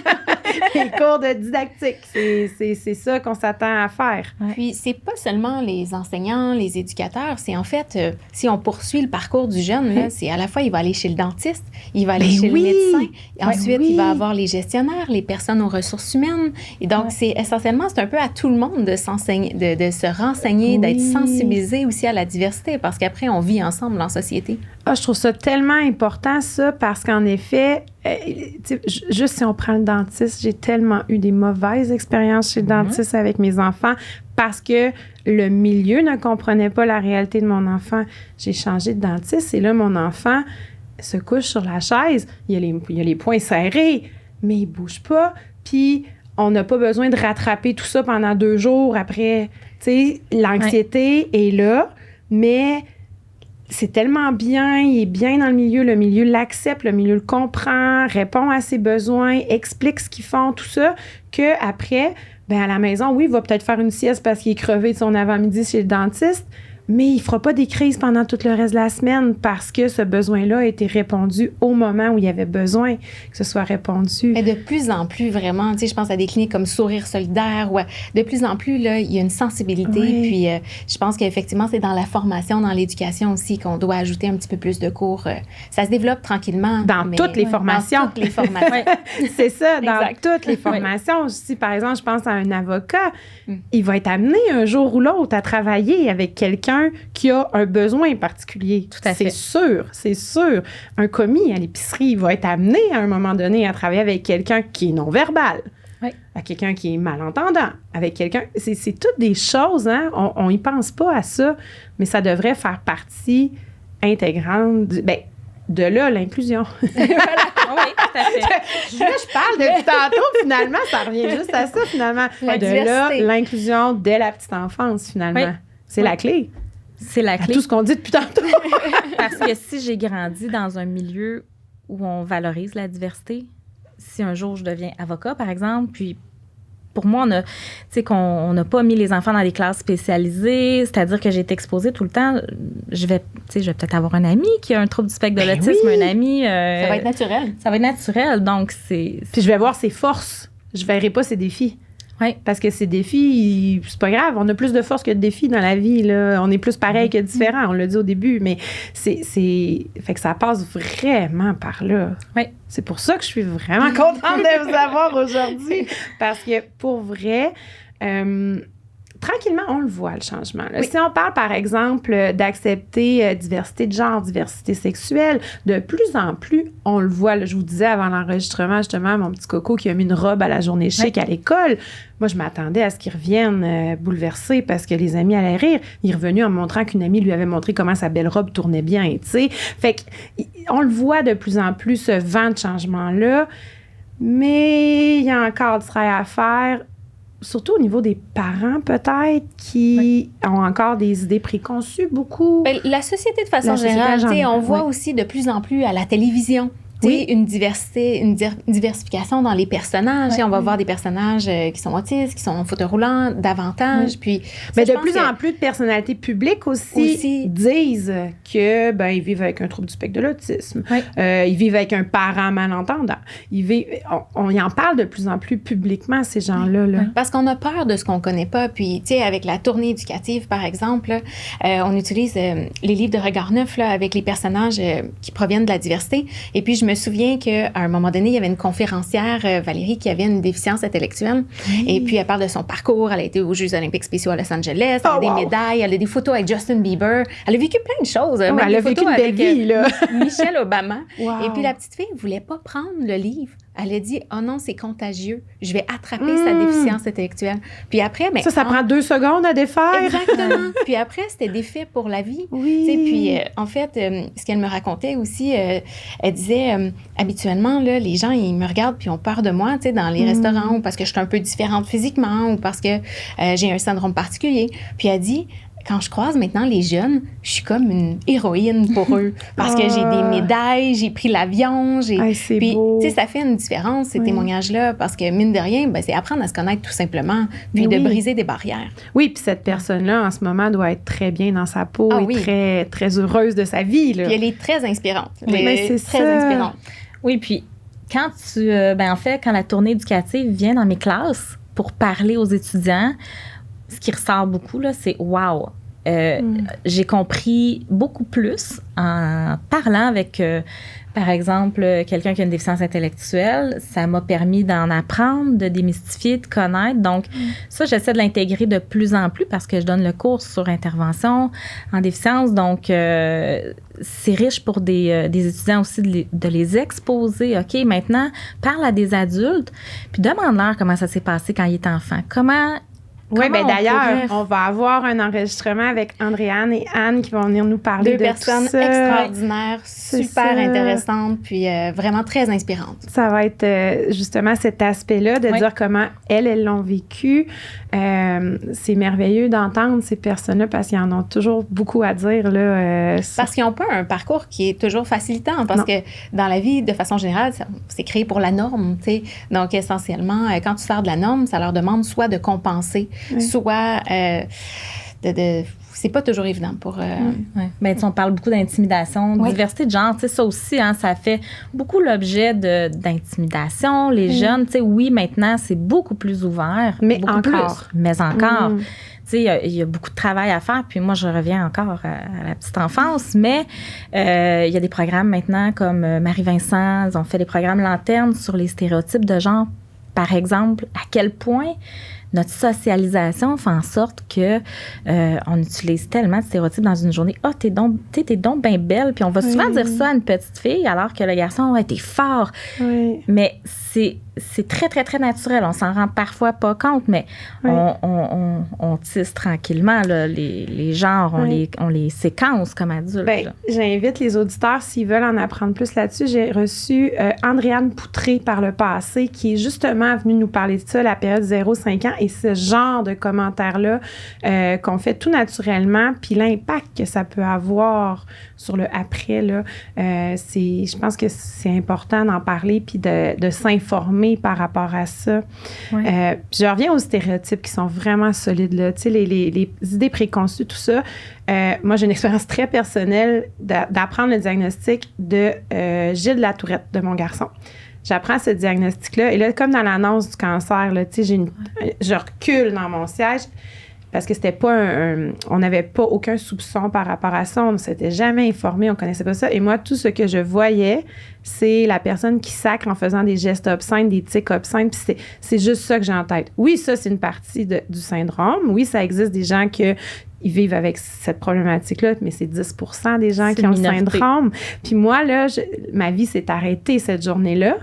Les cours de didactique. C'est ça qu'on s'attend à faire. Ouais. Puis, c'est pas seulement les enseignants, les éducateurs. C'est en fait, si on poursuit le parcours du jeune, là, c'est à la fois, il va aller chez le dentiste, il va aller chez le médecin. Ensuite, il va avoir les gestionnaires, les personnes aux ressources humaines. Et donc, c'est essentiellement, c'est un peu à tout le monde de s'enseigner, de se renseigner, d'être sensibilisé aussi à la diversité, parce qu'après, on vit ensemble en société. Ah, je trouve ça tellement important, ça, parce qu'en effet, juste si on prend le dentiste, j'ai tellement eu des mauvaises expériences chez le dentiste avec mes enfants parce que le milieu ne comprenait pas la réalité de mon enfant. J'ai changé de dentiste et là, mon enfant se couche sur la chaise. Il a les poings serrés, mais il bouge pas. Puis, on n'a pas besoin de rattraper tout ça pendant 2 jours après. Tu sais, l'anxiété est là, mais c'est tellement bien, il est bien dans le milieu l'accepte, le milieu le comprend, répond à ses besoins, explique ce qu'ils font, tout ça, qu'après, à la maison, oui, il va peut-être faire une sieste parce qu'il est crevé de son avant-midi chez le dentiste, mais il ne fera pas des crises pendant tout le reste de la semaine parce que ce besoin-là a été répondu au moment où il y avait besoin que ce soit répondu. Mais de plus en plus, vraiment, tu sais, je pense à des cliniques comme Sourire solidaire, ou de plus en plus, là, il y a une sensibilité. Oui. Puis, je pense qu'effectivement, c'est dans la formation, dans l'éducation aussi qu'on doit ajouter un petit peu plus de cours. Ça se développe tranquillement. Dans toutes les formations. Dans toutes les formations. C'est ça, dans toutes les formations. Si, par exemple, je pense à un avocat, il va être amené un jour ou l'autre à travailler avec quelqu'un qui a un besoin particulier. Tout à fait. C'est sûr. Un commis à l'épicerie va être amené à un moment donné à travailler avec quelqu'un qui est non-verbal, à quelqu'un qui est malentendant, avec quelqu'un... C'est toutes des choses, hein? On y pense pas à ça, mais ça devrait faire partie intégrante de là, l'inclusion. Voilà. Oui, tout à fait. Je parle depuis tantôt, finalement, ça revient juste à ça, finalement. De là, l'inclusion dès la petite enfance, finalement. Oui. C'est la clé. C'est la clé. Tout ce qu'on dit depuis tantôt. Parce que si j'ai grandi dans un milieu où on valorise la diversité, si un jour je deviens avocat, par exemple, puis pour moi, on n'a pas mis les enfants dans des classes spécialisées, c'est-à-dire que j'ai été exposée tout le temps. Je vais peut-être avoir un ami qui a un trouble du spectre de l'autisme, un ami... ça va être naturel. Ça va être naturel, donc c'est... Puis je vais voir ses forces. Je verrai pas ses défis. Oui. Parce que ces défis, c'est pas grave. On a plus de force que de défis dans la vie, là. On est plus pareil que différent, on l'a dit au début. Mais fait que ça passe vraiment par là. Oui. C'est pour ça que je suis vraiment contente de vous avoir aujourd'hui. Parce que, pour vrai... tranquillement, on le voit, le changement. Là. Oui. Si on parle, par exemple, d'accepter diversité de genre, diversité sexuelle, de plus en plus, on le voit. Là, je vous disais avant l'enregistrement, justement, mon petit coco qui a mis une robe à la journée chic à l'école. Moi, je m'attendais à ce qu'il revienne bouleversé parce que les amis allaient rire. Il est revenu en me montrant qu'une amie lui avait montré comment sa belle robe tournait bien, tu sais. Fait qu'on le voit de plus en plus, ce vent de changement-là. Mais il y a encore du travail à faire. Surtout au niveau des parents, peut-être, qui ont encore des idées préconçues, beaucoup. La société, de façon générale, on voit aussi de plus en plus à la télévision une diversité, une diversification dans les personnages. On va voir des personnages qui sont autistes, qui sont en fauteuil roulant, davantage. Puis, mais de plus en plus de personnalités publiques aussi disent que ils vivent avec un trouble du spectre de l'autisme. Ils vivent avec un parent malentendant. On y en parle de plus en plus publiquement, ces gens-là. Là. Parce qu'on a peur de ce qu'on connaît pas. Puis, tu sais, avec la tournée éducative, par exemple, on utilise les livres de Regard Neuf là, avec les personnages qui proviennent de la diversité. Et puis, je me souviens qu'à un moment donné, il y avait une conférencière, Valérie, qui avait une déficience intellectuelle. Et puis, elle parle de son parcours. Elle a été aux Jeux olympiques spéciaux à Los Angeles. Elle a des médailles. Elle a des photos avec Justin Bieber. Elle a vécu plein de choses. Elle a vécu une belle vie, là. Michelle Obama. Et puis, la petite fille ne voulait pas prendre le livre. Elle a dit, oh non, c'est contagieux. Je vais attraper sa déficience intellectuelle. Puis après, ça prend 2 secondes à défaire. Exactement. Puis après, c'était défait pour la vie. Oui. Puis en fait, ce qu'elle me racontait aussi, elle disait, habituellement, là, les gens, ils me regardent puis ont peur de moi, dans les restaurants, ou parce que je suis un peu différente physiquement, ou parce que j'ai un syndrome particulier. Puis elle dit, quand je croise maintenant les jeunes, je suis comme une héroïne pour eux. Parce que j'ai des médailles, j'ai pris l'avion, c'est beau. Ça fait une différence, ces témoignages-là, parce que, mine de rien, c'est apprendre à se connaître tout simplement, puis de briser des barrières. Oui, puis cette personne-là, en ce moment, doit être très bien dans sa peau et très, très heureuse de sa vie. Là. Puis elle est très inspirante. C'est très inspirante. Oui, puis quand quand la tournée éducative vient dans mes classes pour parler aux étudiants, ce qui ressort beaucoup, là, c'est « wow ». j'ai compris beaucoup plus en parlant avec, par exemple, quelqu'un qui a une déficience intellectuelle. Ça m'a permis d'en apprendre, de démystifier, de connaître. Donc, ça, j'essaie de l'intégrer de plus en plus parce que je donne le cours sur intervention en déficience. Donc, c'est riche pour des étudiants aussi de les exposer. OK, maintenant, parle à des adultes, puis demande-leur comment ça s'est passé quand il était enfant. Oui, bien d'ailleurs, on va avoir un enregistrement avec Andréane et Anne qui vont venir nous parler de tout ça. Deux personnes extraordinaires, super intéressantes, puis vraiment très inspirantes. Ça va être justement cet aspect-là de dire comment elles l'ont vécu. C'est merveilleux d'entendre ces personnes-là parce qu'ils en ont toujours beaucoup à dire. Là, parce qu'ils n'ont pas un parcours qui est toujours facilitant parce que dans la vie, de façon générale, c'est créé pour la norme. T'sais. Donc, essentiellement, quand tu sors de la norme, ça leur demande soit de compenser, soit c'est pas toujours évident pour... Ben, on parle beaucoup d'intimidation, de diversité de genre. Ça aussi, hein, ça fait beaucoup l'objet d'intimidation. Les jeunes, oui, maintenant, c'est beaucoup plus ouvert. Mais encore. Il y a beaucoup de travail à faire. Puis moi, je reviens encore à la petite enfance. Mais il y a des programmes maintenant comme Marie-Vincent. Ils ont fait des programmes lanternes sur les stéréotypes de genre. Par exemple, à quel point notre socialisation fait en sorte que on utilise tellement de stéréotypes dans une journée. Ah, t'es donc bien belle. Puis on va souvent dire ça à une petite fille alors que le garçon a été fort. Oui. Mais c'est très, très, très naturel. On s'en rend parfois pas compte, mais on tisse tranquillement là, les genres, on les séquence comme adultes. Bien, j'invite les auditeurs, s'ils veulent en apprendre plus là-dessus. J'ai reçu Andréane Poutré par le passé, qui est justement venue nous parler de ça, la période 0-5 ans, et ce genre de commentaires-là qu'on fait tout naturellement, puis l'impact que ça peut avoir sur le après, là, je pense que c'est important d'en parler puis de s'informer par rapport à ça. Ouais. Je reviens aux stéréotypes qui sont vraiment solides, là. Tu sais, les idées préconçues, tout ça. Moi, j'ai une expérience très personnelle d'apprendre le diagnostic de Gilles Latourette, de mon garçon. J'apprends ce diagnostic-là. Et là, comme dans l'annonce du cancer, là, tu sais, je recule dans mon siège parce que c'était pas on n'avait pas aucun soupçon par rapport à ça. On ne s'était jamais informé, on connaissait pas ça. Et moi, tout ce que je voyais, c'est la personne qui sacre en faisant des gestes obscènes, des tics obscènes. Puis c'est juste ça que j'ai en tête. Oui, ça, c'est une partie du syndrome. Oui, ça existe des gens ils vivent avec cette problématique-là, mais c'est 10% des gens qui ont le syndrome. Puis moi, là, ma vie s'est arrêtée cette journée-là.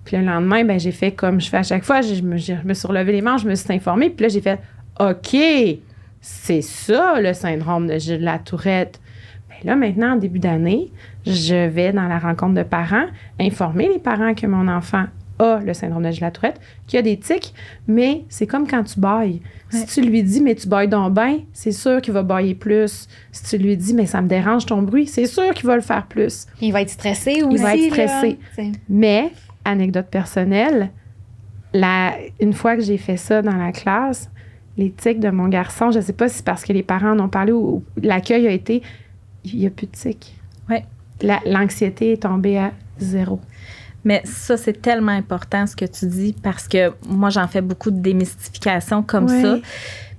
Puis le lendemain, ben j'ai fait comme je fais à chaque fois. Je me suis relevé les manches, je me suis informée. Puis là, j'ai fait OK, c'est ça le syndrome de Gilles Latourette. Bien là, maintenant, en début d'année, je vais dans la rencontre de parents informer les parents que mon enfant a le syndrome de Gilles Latourette, qu'il y a des tics, mais c'est comme quand tu bailles. Si tu lui dis, mais tu bailles donc bien, c'est sûr qu'il va bailler plus. Si tu lui dis, mais ça me dérange ton bruit, c'est sûr qu'il va le faire plus. Il va être stressé aussi. Il va être stressé. Là. Mais, anecdote personnelle, une fois que j'ai fait ça dans la classe, les tics de mon garçon, je ne sais pas si c'est parce que les parents en ont parlé ou l'accueil a été, il n'y a plus de tics. Oui. L'anxiété est tombée à 0. Mais ça, c'est tellement important ce que tu dis parce que moi, j'en fais beaucoup de démystification comme ça.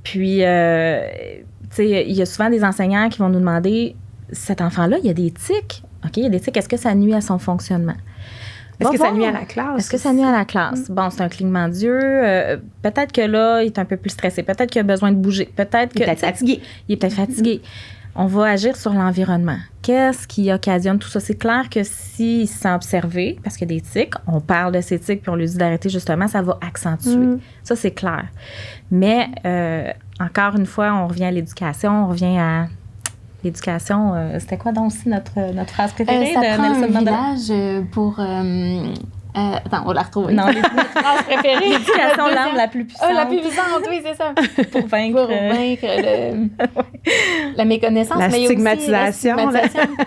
Puis, tu sais, il y a souvent des enseignants qui vont nous demander, cet enfant-là, il y a des tics. OK, il y a des tics. Est-ce que ça nuit à son fonctionnement? Est-ce que ça nuit à la classe? Est-ce que ça nuit à la classe? Bon, c'est un clignement d'yeux. Peut-être que là, il est un peu plus stressé. Peut-être qu'il a besoin de bouger. Peut-être il est peut-être fatigué. Il est peut-être fatigué. On va agir sur l'environnement. Qu'est-ce qui occasionne tout ça? C'est clair que s'il se sent observé, parce qu'il y a des tics, on parle de ces tics puis on lui dit d'arrêter justement, ça va accentuer. Ça, c'est clair. Mais, encore une fois, on revient à l'éducation, on revient à... L'éducation, c'était quoi donc aussi notre phrase préférée ça de prend Nelson Mandela? Un village pour... attends, on va la retrouver. Non, notre phrase préférée. L'éducation, l'arme la plus puissante. La plus puissante, oui, c'est ça. Pour vaincre la méconnaissance. La stigmatisation.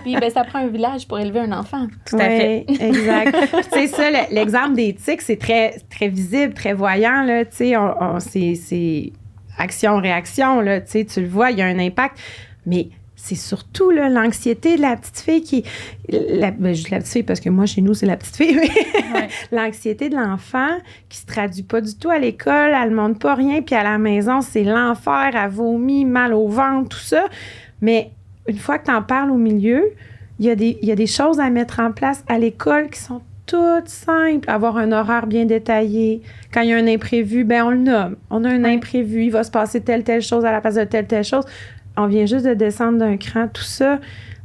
Puis ça prend un village pour élever un enfant. Tout à fait. Exact. Tu sais, ça, l'exemple des tics, c'est très, très visible, très voyant. Là, tu sais, c'est action-réaction. Là, tu sais, tu le vois, il y a un impact. Mais c'est surtout là, l'anxiété de la petite fille je dis la petite fille parce que moi, chez nous, c'est la petite fille, mais l'anxiété de l'enfant qui se traduit pas du tout à l'école, elle ne montre pas rien, puis à la maison, c'est l'enfer, elle vomit, mal au ventre, tout ça. Mais une fois que tu en parles au milieu, il y a des choses à mettre en place à l'école qui sont toutes simples. Avoir un horaire bien détaillé. Quand il y a un imprévu, on le nomme. On a un imprévu, il va se passer telle chose à la place de telle chose. On vient juste de descendre d'un cran, tout ça.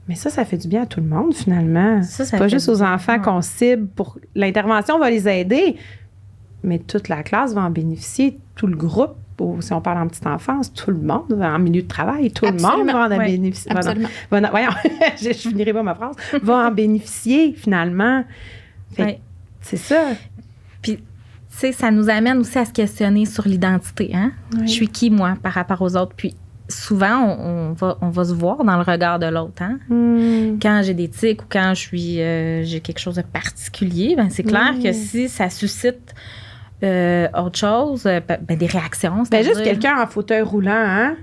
Mais ça fait du bien à tout le monde, finalement. C'est pas juste aux enfants qu'on cible pour... L'intervention va les aider, mais toute la classe va en bénéficier, tout le groupe. Si on parle en petite enfance, tout le monde, en milieu de travail, tout le monde va en bénéficier. Absolument. Voyons, je finirai pas ma phrase. Va en bénéficier, finalement. C'est ça. Puis, tu sais, ça nous amène aussi à se questionner sur l'identité. Hein? Je suis qui, moi, par rapport aux autres? Puis, souvent, on va se voir dans le regard de l'autre. Hein? Quand j'ai des tics ou quand j'ai quelque chose de particulier, c'est clair que si ça suscite autre chose, des réactions. Juste quelqu'un en fauteuil roulant, hein?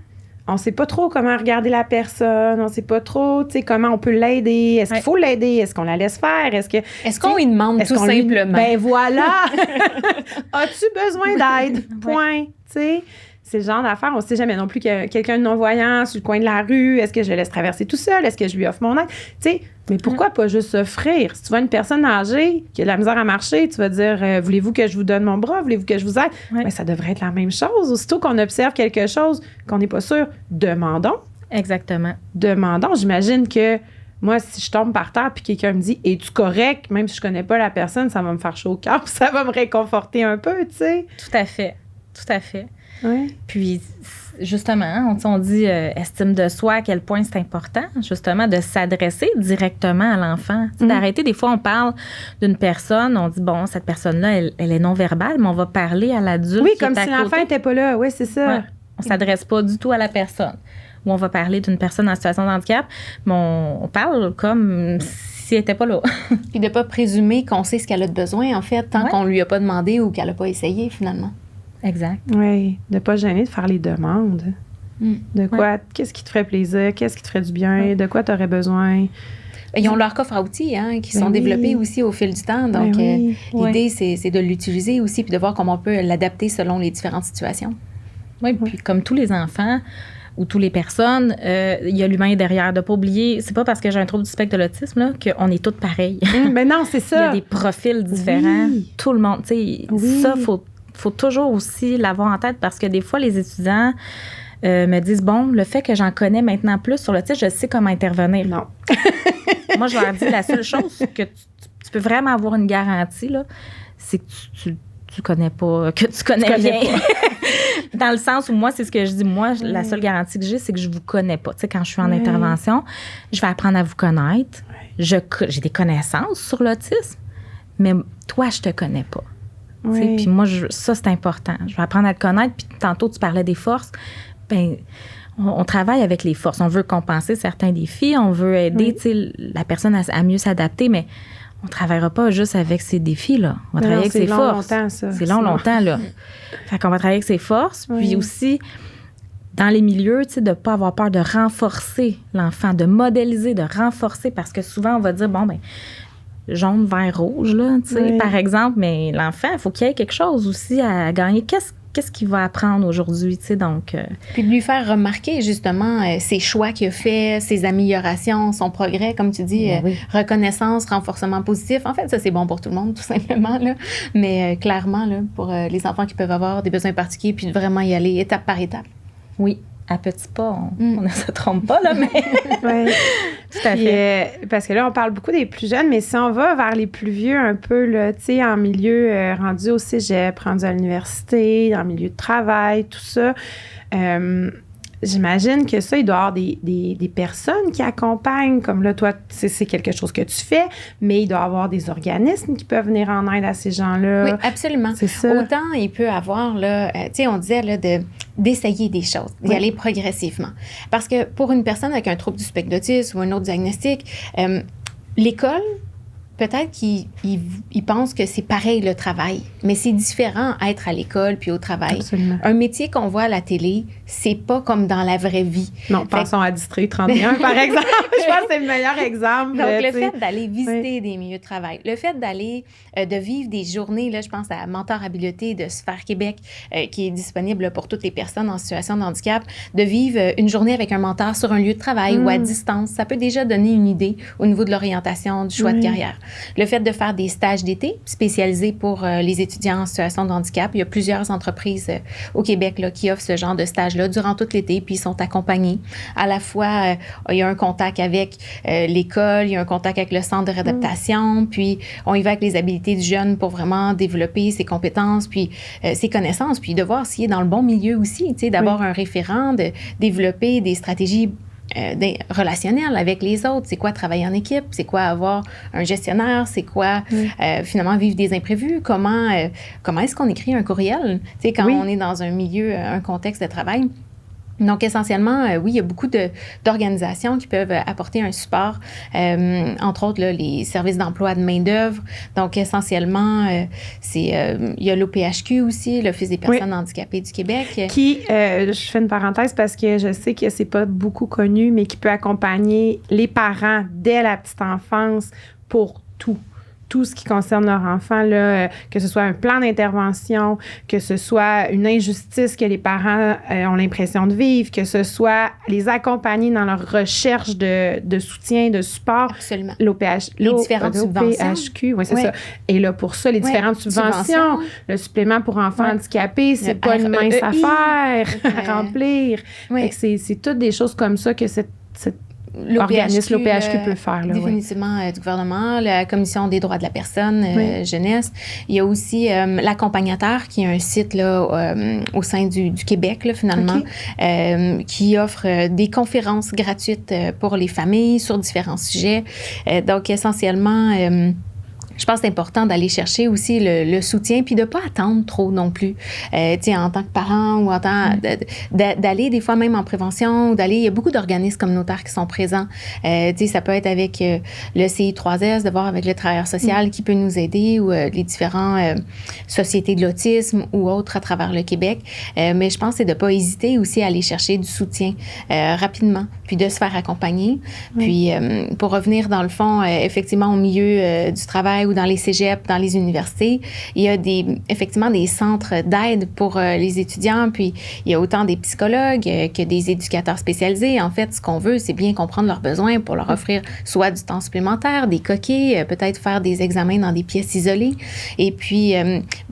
On sait pas trop comment regarder la personne, on sait pas trop, comment on peut l'aider. Est-ce qu'il faut l'aider? Est-ce qu'on la laisse faire? Est-ce qu'on lui demande tout simplement? Voilà! As-tu besoin d'aide? Point. C'est le genre d'affaire, on ne sait jamais non plus que quelqu'un de non-voyant sur le coin de la rue, est-ce que je le laisse traverser tout seul? Est-ce que je lui offre mon aide? Mais pourquoi pas juste s'offrir? Si tu vois une personne âgée qui a de la misère à marcher, tu vas dire voulez-vous que je vous donne mon bras? Voulez-vous que je vous aide? Ça devrait être la même chose. Aussitôt qu'on observe quelque chose qu'on n'est pas sûr, demandons. Exactement. Demandons. J'imagine que moi, si je tombe par terre puis quelqu'un me dit « Es-tu correct? » Même si je connais pas la personne, ça va me faire chaud au cœur, ça va me réconforter un peu, tu sais. Tout à fait. Tout à fait. Oui. Puis, justement, on dit estime de soi, à quel point c'est important, justement, de s'adresser directement à l'enfant. D'arrêter, des fois, on parle d'une personne, on dit, bon, cette personne-là, elle est non-verbale, mais on va parler à l'adulte. Oui, comme si l'enfant n'était pas là. Oui, c'est ça. Ouais. On ne s'adresse pas du tout à la personne. Ou on va parler d'une personne en situation de handicap, mais on parle comme si elle n'était pas là. Puis de ne pas présumer qu'on sait ce qu'elle a de besoin, en fait, tant qu'on ne lui a pas demandé ou qu'elle n'a pas essayé, finalement. Exact. Oui, de ne pas gêner de faire les demandes. De quoi, qu'est-ce qui te ferait plaisir, qu'est-ce qui te ferait du bien, de quoi tu aurais besoin. Ils ont leur coffre à outils qui sont développés aussi au fil du temps. Donc, l'idée, c'est de l'utiliser aussi puis de voir comment on peut l'adapter selon les différentes situations. Oui, puis comme tous les enfants ou toutes les personnes, il y a l'humain derrière. De ne pas oublier, c'est pas parce que j'ai un trouble du spectre de l'autisme là, qu'on est tous pareils. Mais non, c'est ça. Il y a des profils différents. Tout le monde. Ça, faut toujours aussi l'avoir en tête parce que des fois, les étudiants me disent, bon, le fait que j'en connais maintenant plus sur l'autisme, je sais comment intervenir. Non. Moi, je leur dis, la seule chose que tu peux vraiment avoir une garantie, là, c'est que tu connais pas, que tu connais rien. Dans le sens où moi, c'est ce que je dis. Moi, la seule garantie que j'ai, c'est que je vous connais pas. Tu sais, quand je suis en intervention, je vais apprendre à vous connaître. J'ai des connaissances sur l'autisme, mais toi, je te connais pas. Puis moi, ça, c'est important. Je vais apprendre à te connaître. Puis tantôt, tu parlais des forces. On travaille avec les forces. On veut compenser certains défis. On veut aider la personne à mieux s'adapter, mais on ne travaillera pas juste avec ces défis-là. On va travailler avec ses forces. C'est longtemps, là. Fait qu'on va travailler avec ses forces. Puis aussi, dans les milieux, de ne pas avoir peur de renforcer l'enfant, de modéliser, de renforcer, parce que souvent, on va dire, bon, jaune, vert, rouge, là, par exemple, mais l'enfant, il faut qu'il y ait quelque chose aussi à gagner. Qu'est-ce qu'il va apprendre aujourd'hui, donc... Puis de lui faire remarquer, justement, ses choix qu'il a fait, ses améliorations, son progrès, comme tu dis, reconnaissance, renforcement positif. En fait, ça, c'est bon pour tout le monde, tout simplement, là. Mais clairement, là, pour les enfants qui peuvent avoir des besoins particuliers, puis de vraiment y aller étape par étape. Oui. À petits pas, on ne se trompe pas, là, mais... Oui, tout à fait. Parce que là, on parle beaucoup des plus jeunes, mais si on va vers les plus vieux un peu, là, tu sais, en milieu rendu au cégep, rendu à l'université, en milieu de travail, tout ça, j'imagine que ça, il doit y avoir des personnes qui accompagnent, comme là, toi, c'est quelque chose que tu fais, mais il doit y avoir des organismes qui peuvent venir en aide à ces gens-là. Oui, absolument. C'est ça. Autant il peut avoir, là, tu sais, on disait, là, d'essayer des choses, d'y aller progressivement. Parce que pour une personne avec un trouble du spectre d'autisme ou un autre diagnostic, l'école peut-être qu'ils pensent que c'est pareil le travail, mais c'est différent être à l'école puis au travail. Absolument. Un métier qu'on voit à la télé, c'est pas comme dans la vraie vie. Non, pensons à District 31, par exemple. Je pense que c'est le meilleur exemple. Donc, le fait d'aller visiter des milieux de travail, le fait d'aller, de vivre des journées, là, je pense à Mentorabilité de Sphère Québec, qui est disponible pour toutes les personnes en situation de handicap, de vivre une journée avec un mentor sur un lieu de travail ou à distance, ça peut déjà donner une idée au niveau de l'orientation, du choix de carrière. Le fait de faire des stages d'été spécialisés pour les étudiants en situation de handicap, il y a plusieurs entreprises au Québec là, qui offrent ce genre de stage-là durant tout l'été, puis ils sont accompagnés. À la fois, il y a un contact avec l'école, il y a un contact avec le centre de réadaptation, puis on y va avec les habiletés du jeune pour vraiment développer ses compétences, puis ses connaissances, puis de voir s'il est dans le bon milieu aussi, tu sais, d'avoir un référent, de développer des stratégies relationnel avec les autres. C'est quoi travailler en équipe? C'est quoi avoir un gestionnaire? C'est quoi finalement vivre des imprévus? Comment est-ce qu'on écrit un courriel? Tu sais, quand on est dans un milieu, un contexte de travail. Donc, essentiellement, oui, il y a beaucoup d'organisations qui peuvent apporter un support, entre autres là, les services d'emploi de main-d'œuvre. Donc, essentiellement, il y a l'OPHQ aussi, l'Office des personnes handicapées du Québec. Qui, je fais une parenthèse parce que je sais que c'est pas beaucoup connu, mais qui peut accompagner les parents dès la petite enfance pour tout ce qui concerne leur enfant, là, que ce soit un plan d'intervention, que ce soit une injustice que les parents ont l'impression de vivre, que ce soit les accompagner dans leur recherche de soutien, de support. Absolument. Les différentes subventions. l'OPHQ, oui, c'est ça. Et là, pour ça, les différentes subventions, le supplément pour enfants handicapés, c'est pas une mince affaire à remplir. Fait que c'est toutes des choses comme ça que cette l'OPHQ peut faire. Là, définitivement du gouvernement, la Commission des droits de la personne, jeunesse. Il y a aussi l'accompagnateur, qui est un site là, au sein du Québec, là, finalement, qui offre des conférences gratuites pour les familles sur différents sujets. Donc, essentiellement... je pense que c'est important d'aller chercher aussi le soutien, puis de ne pas attendre trop non plus. En tant que parent ou en tant d'aller des fois même en prévention, ou d'aller, il y a beaucoup d'organismes communautaires qui sont présents. Ça peut être avec le CI3S, de voir avec le travailleur social qui peut nous aider, ou les différentes sociétés de l'autisme ou autres à travers le Québec. Mais je pense que c'est de ne pas hésiter aussi à aller chercher du soutien rapidement, puis de se faire accompagner. Puis pour revenir dans le fond, effectivement, au milieu du travail, ou dans les cégeps, dans les universités, il y a effectivement des centres d'aide pour les étudiants, puis il y a autant des psychologues que des éducateurs spécialisés. En fait, ce qu'on veut, c'est bien comprendre leurs besoins pour leur offrir soit du temps supplémentaire, des coquilles, peut-être faire des examens dans des pièces isolées. Et puis,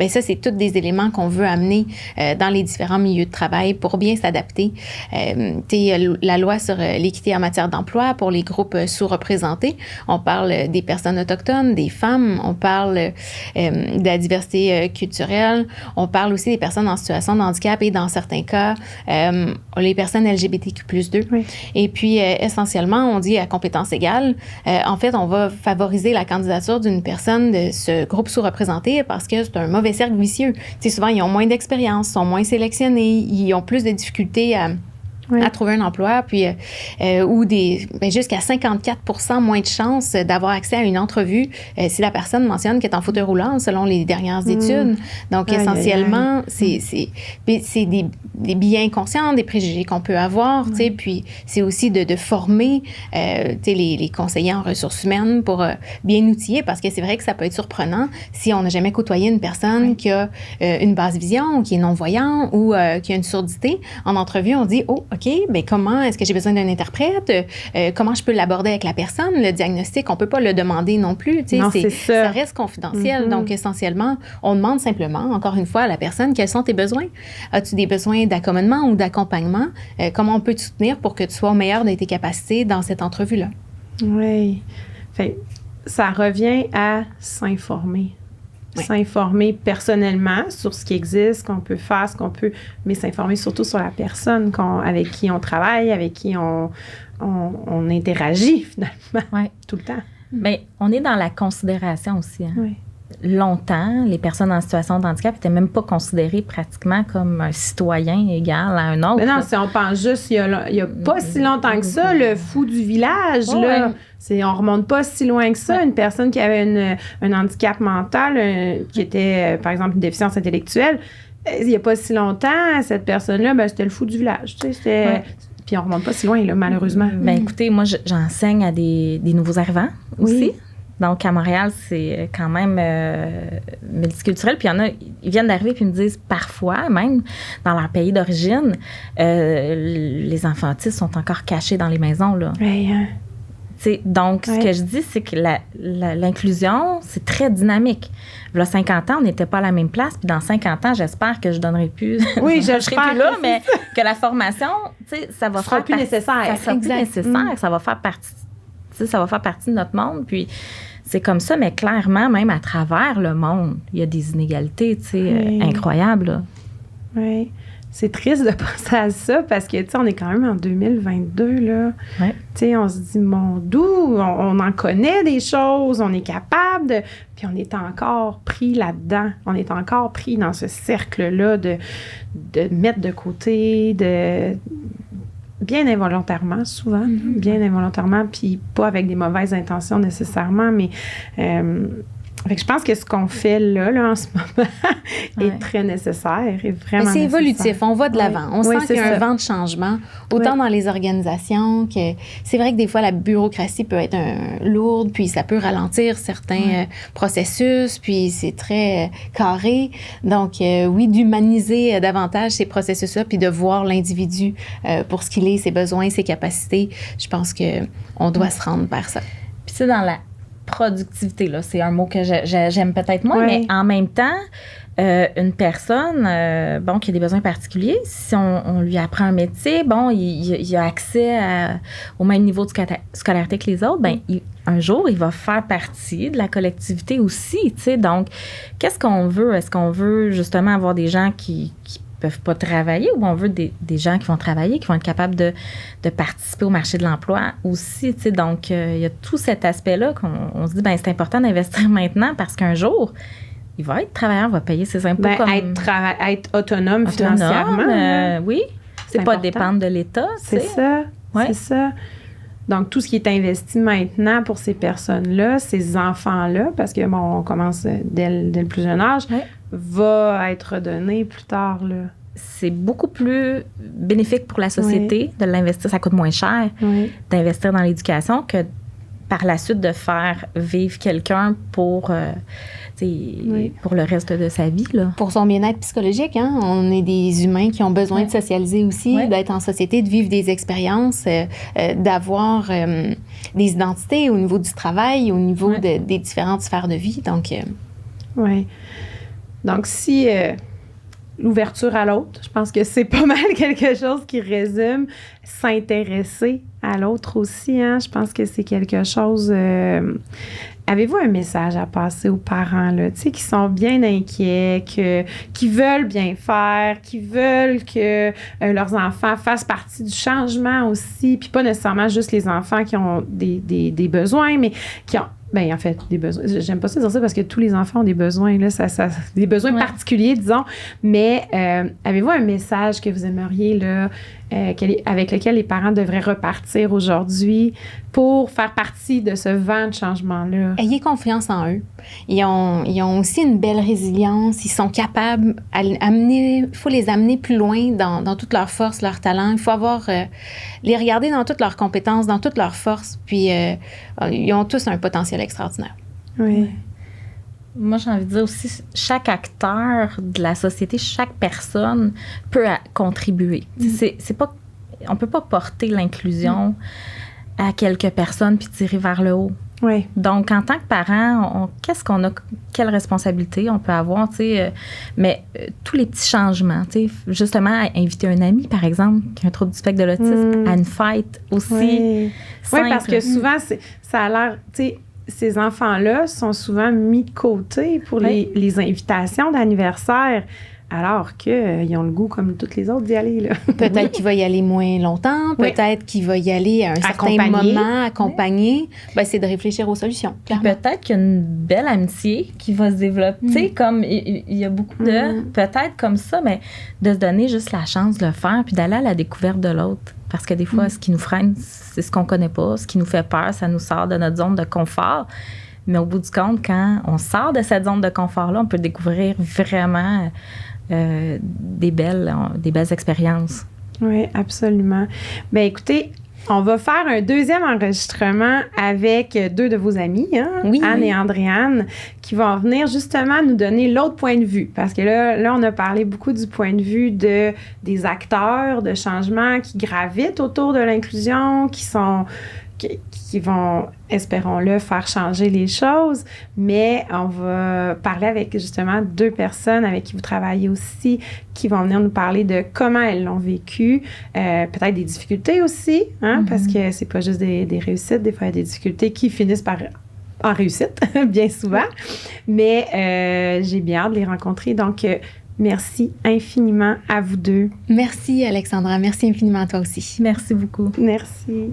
ça, c'est tous des éléments qu'on veut amener dans les différents milieux de travail pour bien s'adapter. La loi sur l'équité en matière d'emploi pour les groupes sous-représentés, on parle des personnes autochtones, des femmes, on parle de la diversité culturelle, on parle aussi des personnes en situation de handicap et dans certains cas, les personnes LGBTQ+2. Oui. Et puis, essentiellement, on dit à compétences égales, en fait, on va favoriser la candidature d'une personne de ce groupe sous-représenté parce que c'est un mauvais cercle vicieux. Tu sais, souvent, ils ont moins d'expérience, sont moins sélectionnés, ils ont plus de difficultés à trouver un emploi, puis ou jusqu'à 54% moins de chances d'avoir accès à une entrevue si la personne mentionne qu'elle est en fauteuil roulant, selon les dernières études. Donc, essentiellement, c'est des biais inconscients, des préjugés qu'on peut avoir, tu sais, puis c'est aussi de former les conseillers en ressources humaines pour bien outiller, parce que c'est vrai que ça peut être surprenant si on n'a jamais côtoyé une personne qui a une basse vision, ou qui est non-voyant, ou qui a une surdité. En entrevue, on dit « Oh, OK, bien comment est-ce que j'ai besoin d'un interprète? Comment je peux l'aborder avec la personne? Le diagnostic, on ne peut pas le demander non plus. Non, ça reste confidentiel. Donc, essentiellement, on demande simplement, encore une fois, à la personne, quels sont tes besoins? As-tu des besoins d'accommodement ou d'accompagnement? Comment on peut te soutenir pour que tu sois au meilleur de tes capacités dans cette entrevue-là? Oui. Fait, ça revient à s'informer. S'informer personnellement sur ce qui existe, qu'on peut faire, ce qu'on peut, mais s'informer surtout sur la personne avec qui on travaille, avec qui on interagit finalement tout le temps. Bien, on est dans la considération aussi. Hein? Oui. longtemps, les personnes en situation de handicap n'étaient même pas considérées pratiquement comme un citoyen égal à un autre. Mais non, si on pense juste, il y a pas si longtemps que ça, le fou du village, là, on remonte pas si loin que ça. Une personne qui avait un handicap mental, qui était, par exemple, une déficience intellectuelle, il n'y a pas si longtemps, cette personne-là, c'était le fou du village. Tu sais, puis on remonte pas si loin, là, malheureusement. Ben écoutez, moi, j'enseigne à des nouveaux arrivants aussi. Donc, à Montréal, c'est quand même multiculturel. Puis, il y en a, ils viennent d'arriver puis ils me disent parfois, même dans leur pays d'origine, les enfants autistes sont encore cachés dans les maisons, là. Donc, ce que je dis, c'est que l'inclusion, c'est très dynamique. Il y a 50 ans, on n'était pas à la même place. Puis dans 50 ans, j'espère que je donnerai plus. Oui, je serai plus là, mais que la formation, tu sais, ça va faire plus nécessaire. Ça sera plus nécessaire. Ça va faire partie. Ça va faire partie de notre monde. Puis c'est comme ça, mais clairement, même à travers le monde, il y a des inégalités, tu sais, incroyables. Oui. C'est triste de penser à ça parce que, tu sais, on est quand même en 2022, là. Tu sais, on se dit, mon doux, on en connaît des choses, on est capable de... Puis on est encore pris là-dedans. On est encore pris dans ce cercle-là de mettre de côté, bien involontairement, souvent, bien involontairement, puis pas avec des mauvaises intentions nécessairement, mais fait que je pense que ce qu'on fait là en ce moment est très nécessaire, est vraiment c'est nécessaire. évolutif, on va de l'avant. On sent qu'il y a un vent de changement, autant dans les organisations que... C'est vrai que des fois, la bureaucratie peut être lourde, puis ça peut ralentir certains processus, puis c'est très carré. Donc, oui, d'humaniser davantage ces processus-là, puis de voir l'individu pour ce qu'il est, ses besoins, ses capacités, je pense qu'on doit se rendre vers ça. Puis c'est dans la productivité, là, c'est un mot que j'aime peut-être moins, mais en même temps, une personne, qui a des besoins particuliers, si on lui apprend un métier, il a accès au même niveau de scolarité que les autres, un jour, il va faire partie de la collectivité aussi, tu sais. Donc, qu'est-ce qu'on veut? Est-ce qu'on veut justement avoir des gens qui peuvent pas travailler ou on veut des gens qui vont travailler, qui vont être capables de participer au marché de l'emploi aussi, tu sais. Donc, il y a tout cet aspect-là qu'on se dit, c'est important d'investir maintenant parce qu'un jour, il va être travailleur, va payer ses impôts comme... Être autonome financièrement. Oui, c'est pas dépendre de l'État, c'est ça, c'est ça. Donc, tout ce qui est investi maintenant pour ces personnes-là, ces enfants-là, parce que, on commence dès le plus jeune âge, va être redonné plus tard, là. C'est beaucoup plus bénéfique pour la société de l'investir. Ça coûte moins cher d'investir dans l'éducation que par la suite de faire vivre quelqu'un pour le reste de sa vie, là. Pour son bien-être psychologique, hein? On est des humains qui ont besoin de socialiser aussi, d'être en société, de vivre des expériences, d'avoir des identités au niveau du travail, au niveau des différentes sphères de vie. Donc, Donc, si l'ouverture à l'autre, je pense que c'est pas mal quelque chose qui résume s'intéresser à l'autre aussi, hein? Je pense que c'est quelque chose... Avez-vous un message à passer aux parents, là, tu sais, qui sont bien inquiets, qui veulent bien faire, qui veulent que leurs enfants fassent partie du changement aussi, puis pas nécessairement juste les enfants qui ont des besoins, mais qui ont... en fait, des besoins. J'aime pas ça dire ça parce que tous les enfants ont des besoins, là, des besoins particuliers, disons. Mais avez-vous un message que vous aimeriez, là, avec lequel les parents devraient repartir aujourd'hui pour faire partie de ce vent de changement-là? Ayez confiance en eux. Ils ont aussi une belle résilience. Ils sont capables il faut les amener plus loin dans toute leur force, leur talent. Il faut les regarder dans toutes leurs compétences, dans toutes leurs forces. Puis, ils ont tous un potentiel extraordinaire. Oui. Moi, j'ai envie de dire aussi, chaque acteur de la société, chaque personne peut contribuer. C'est pas, on peut pas porter l'inclusion à quelques personnes puis tirer vers le haut. Oui. Donc, en tant que parent, qu'est-ce qu'on a, quelle responsabilité on peut avoir, tu sais, mais tous les petits changements, tu sais, justement, inviter un ami, par exemple, qui a un trouble du spectre de l'autisme, à une fête aussi. Oui, parce que souvent, ça a l'air, tu sais, ces enfants-là sont souvent mis de côté pour les invitations d'anniversaire. alors qu'ils ont le goût, comme toutes les autres, d'y aller. Là. Peut-être qu'il va y aller moins longtemps, peut-être qu'il va y aller à un certain moment, accompagné. Ben, c'est de réfléchir aux solutions. Puis peut-être qu'il y a une belle amitié qui va se développer. Tu sais, comme il y a beaucoup de... Peut-être comme ça, mais de se donner juste la chance de le faire puis d'aller à la découverte de l'autre. Parce que des fois, ce qui nous freine, c'est ce qu'on connaît pas, ce qui nous fait peur, ça nous sort de notre zone de confort. Mais au bout du compte, quand on sort de cette zone de confort-là, on peut découvrir vraiment des belles expériences. Oui, absolument. Bien, écoutez, on va faire un deuxième enregistrement avec deux de vos amis, Anne et Andréane, qui vont venir justement nous donner l'autre point de vue. Parce que là, on a parlé beaucoup du point de vue des acteurs de changement qui gravitent autour de l'inclusion, qui vont, espérons-le, faire changer les choses. Mais on va parler avec justement deux personnes avec qui vous travaillez aussi, qui vont venir nous parler de comment elles l'ont vécu, peut-être des difficultés aussi, parce que c'est pas juste des réussites, des fois il y a des difficultés qui finissent en réussite, bien souvent. Mais j'ai bien hâte de les rencontrer. Donc, merci infiniment à vous deux. Merci, Alexandra. Merci infiniment à toi aussi. Merci beaucoup. Merci.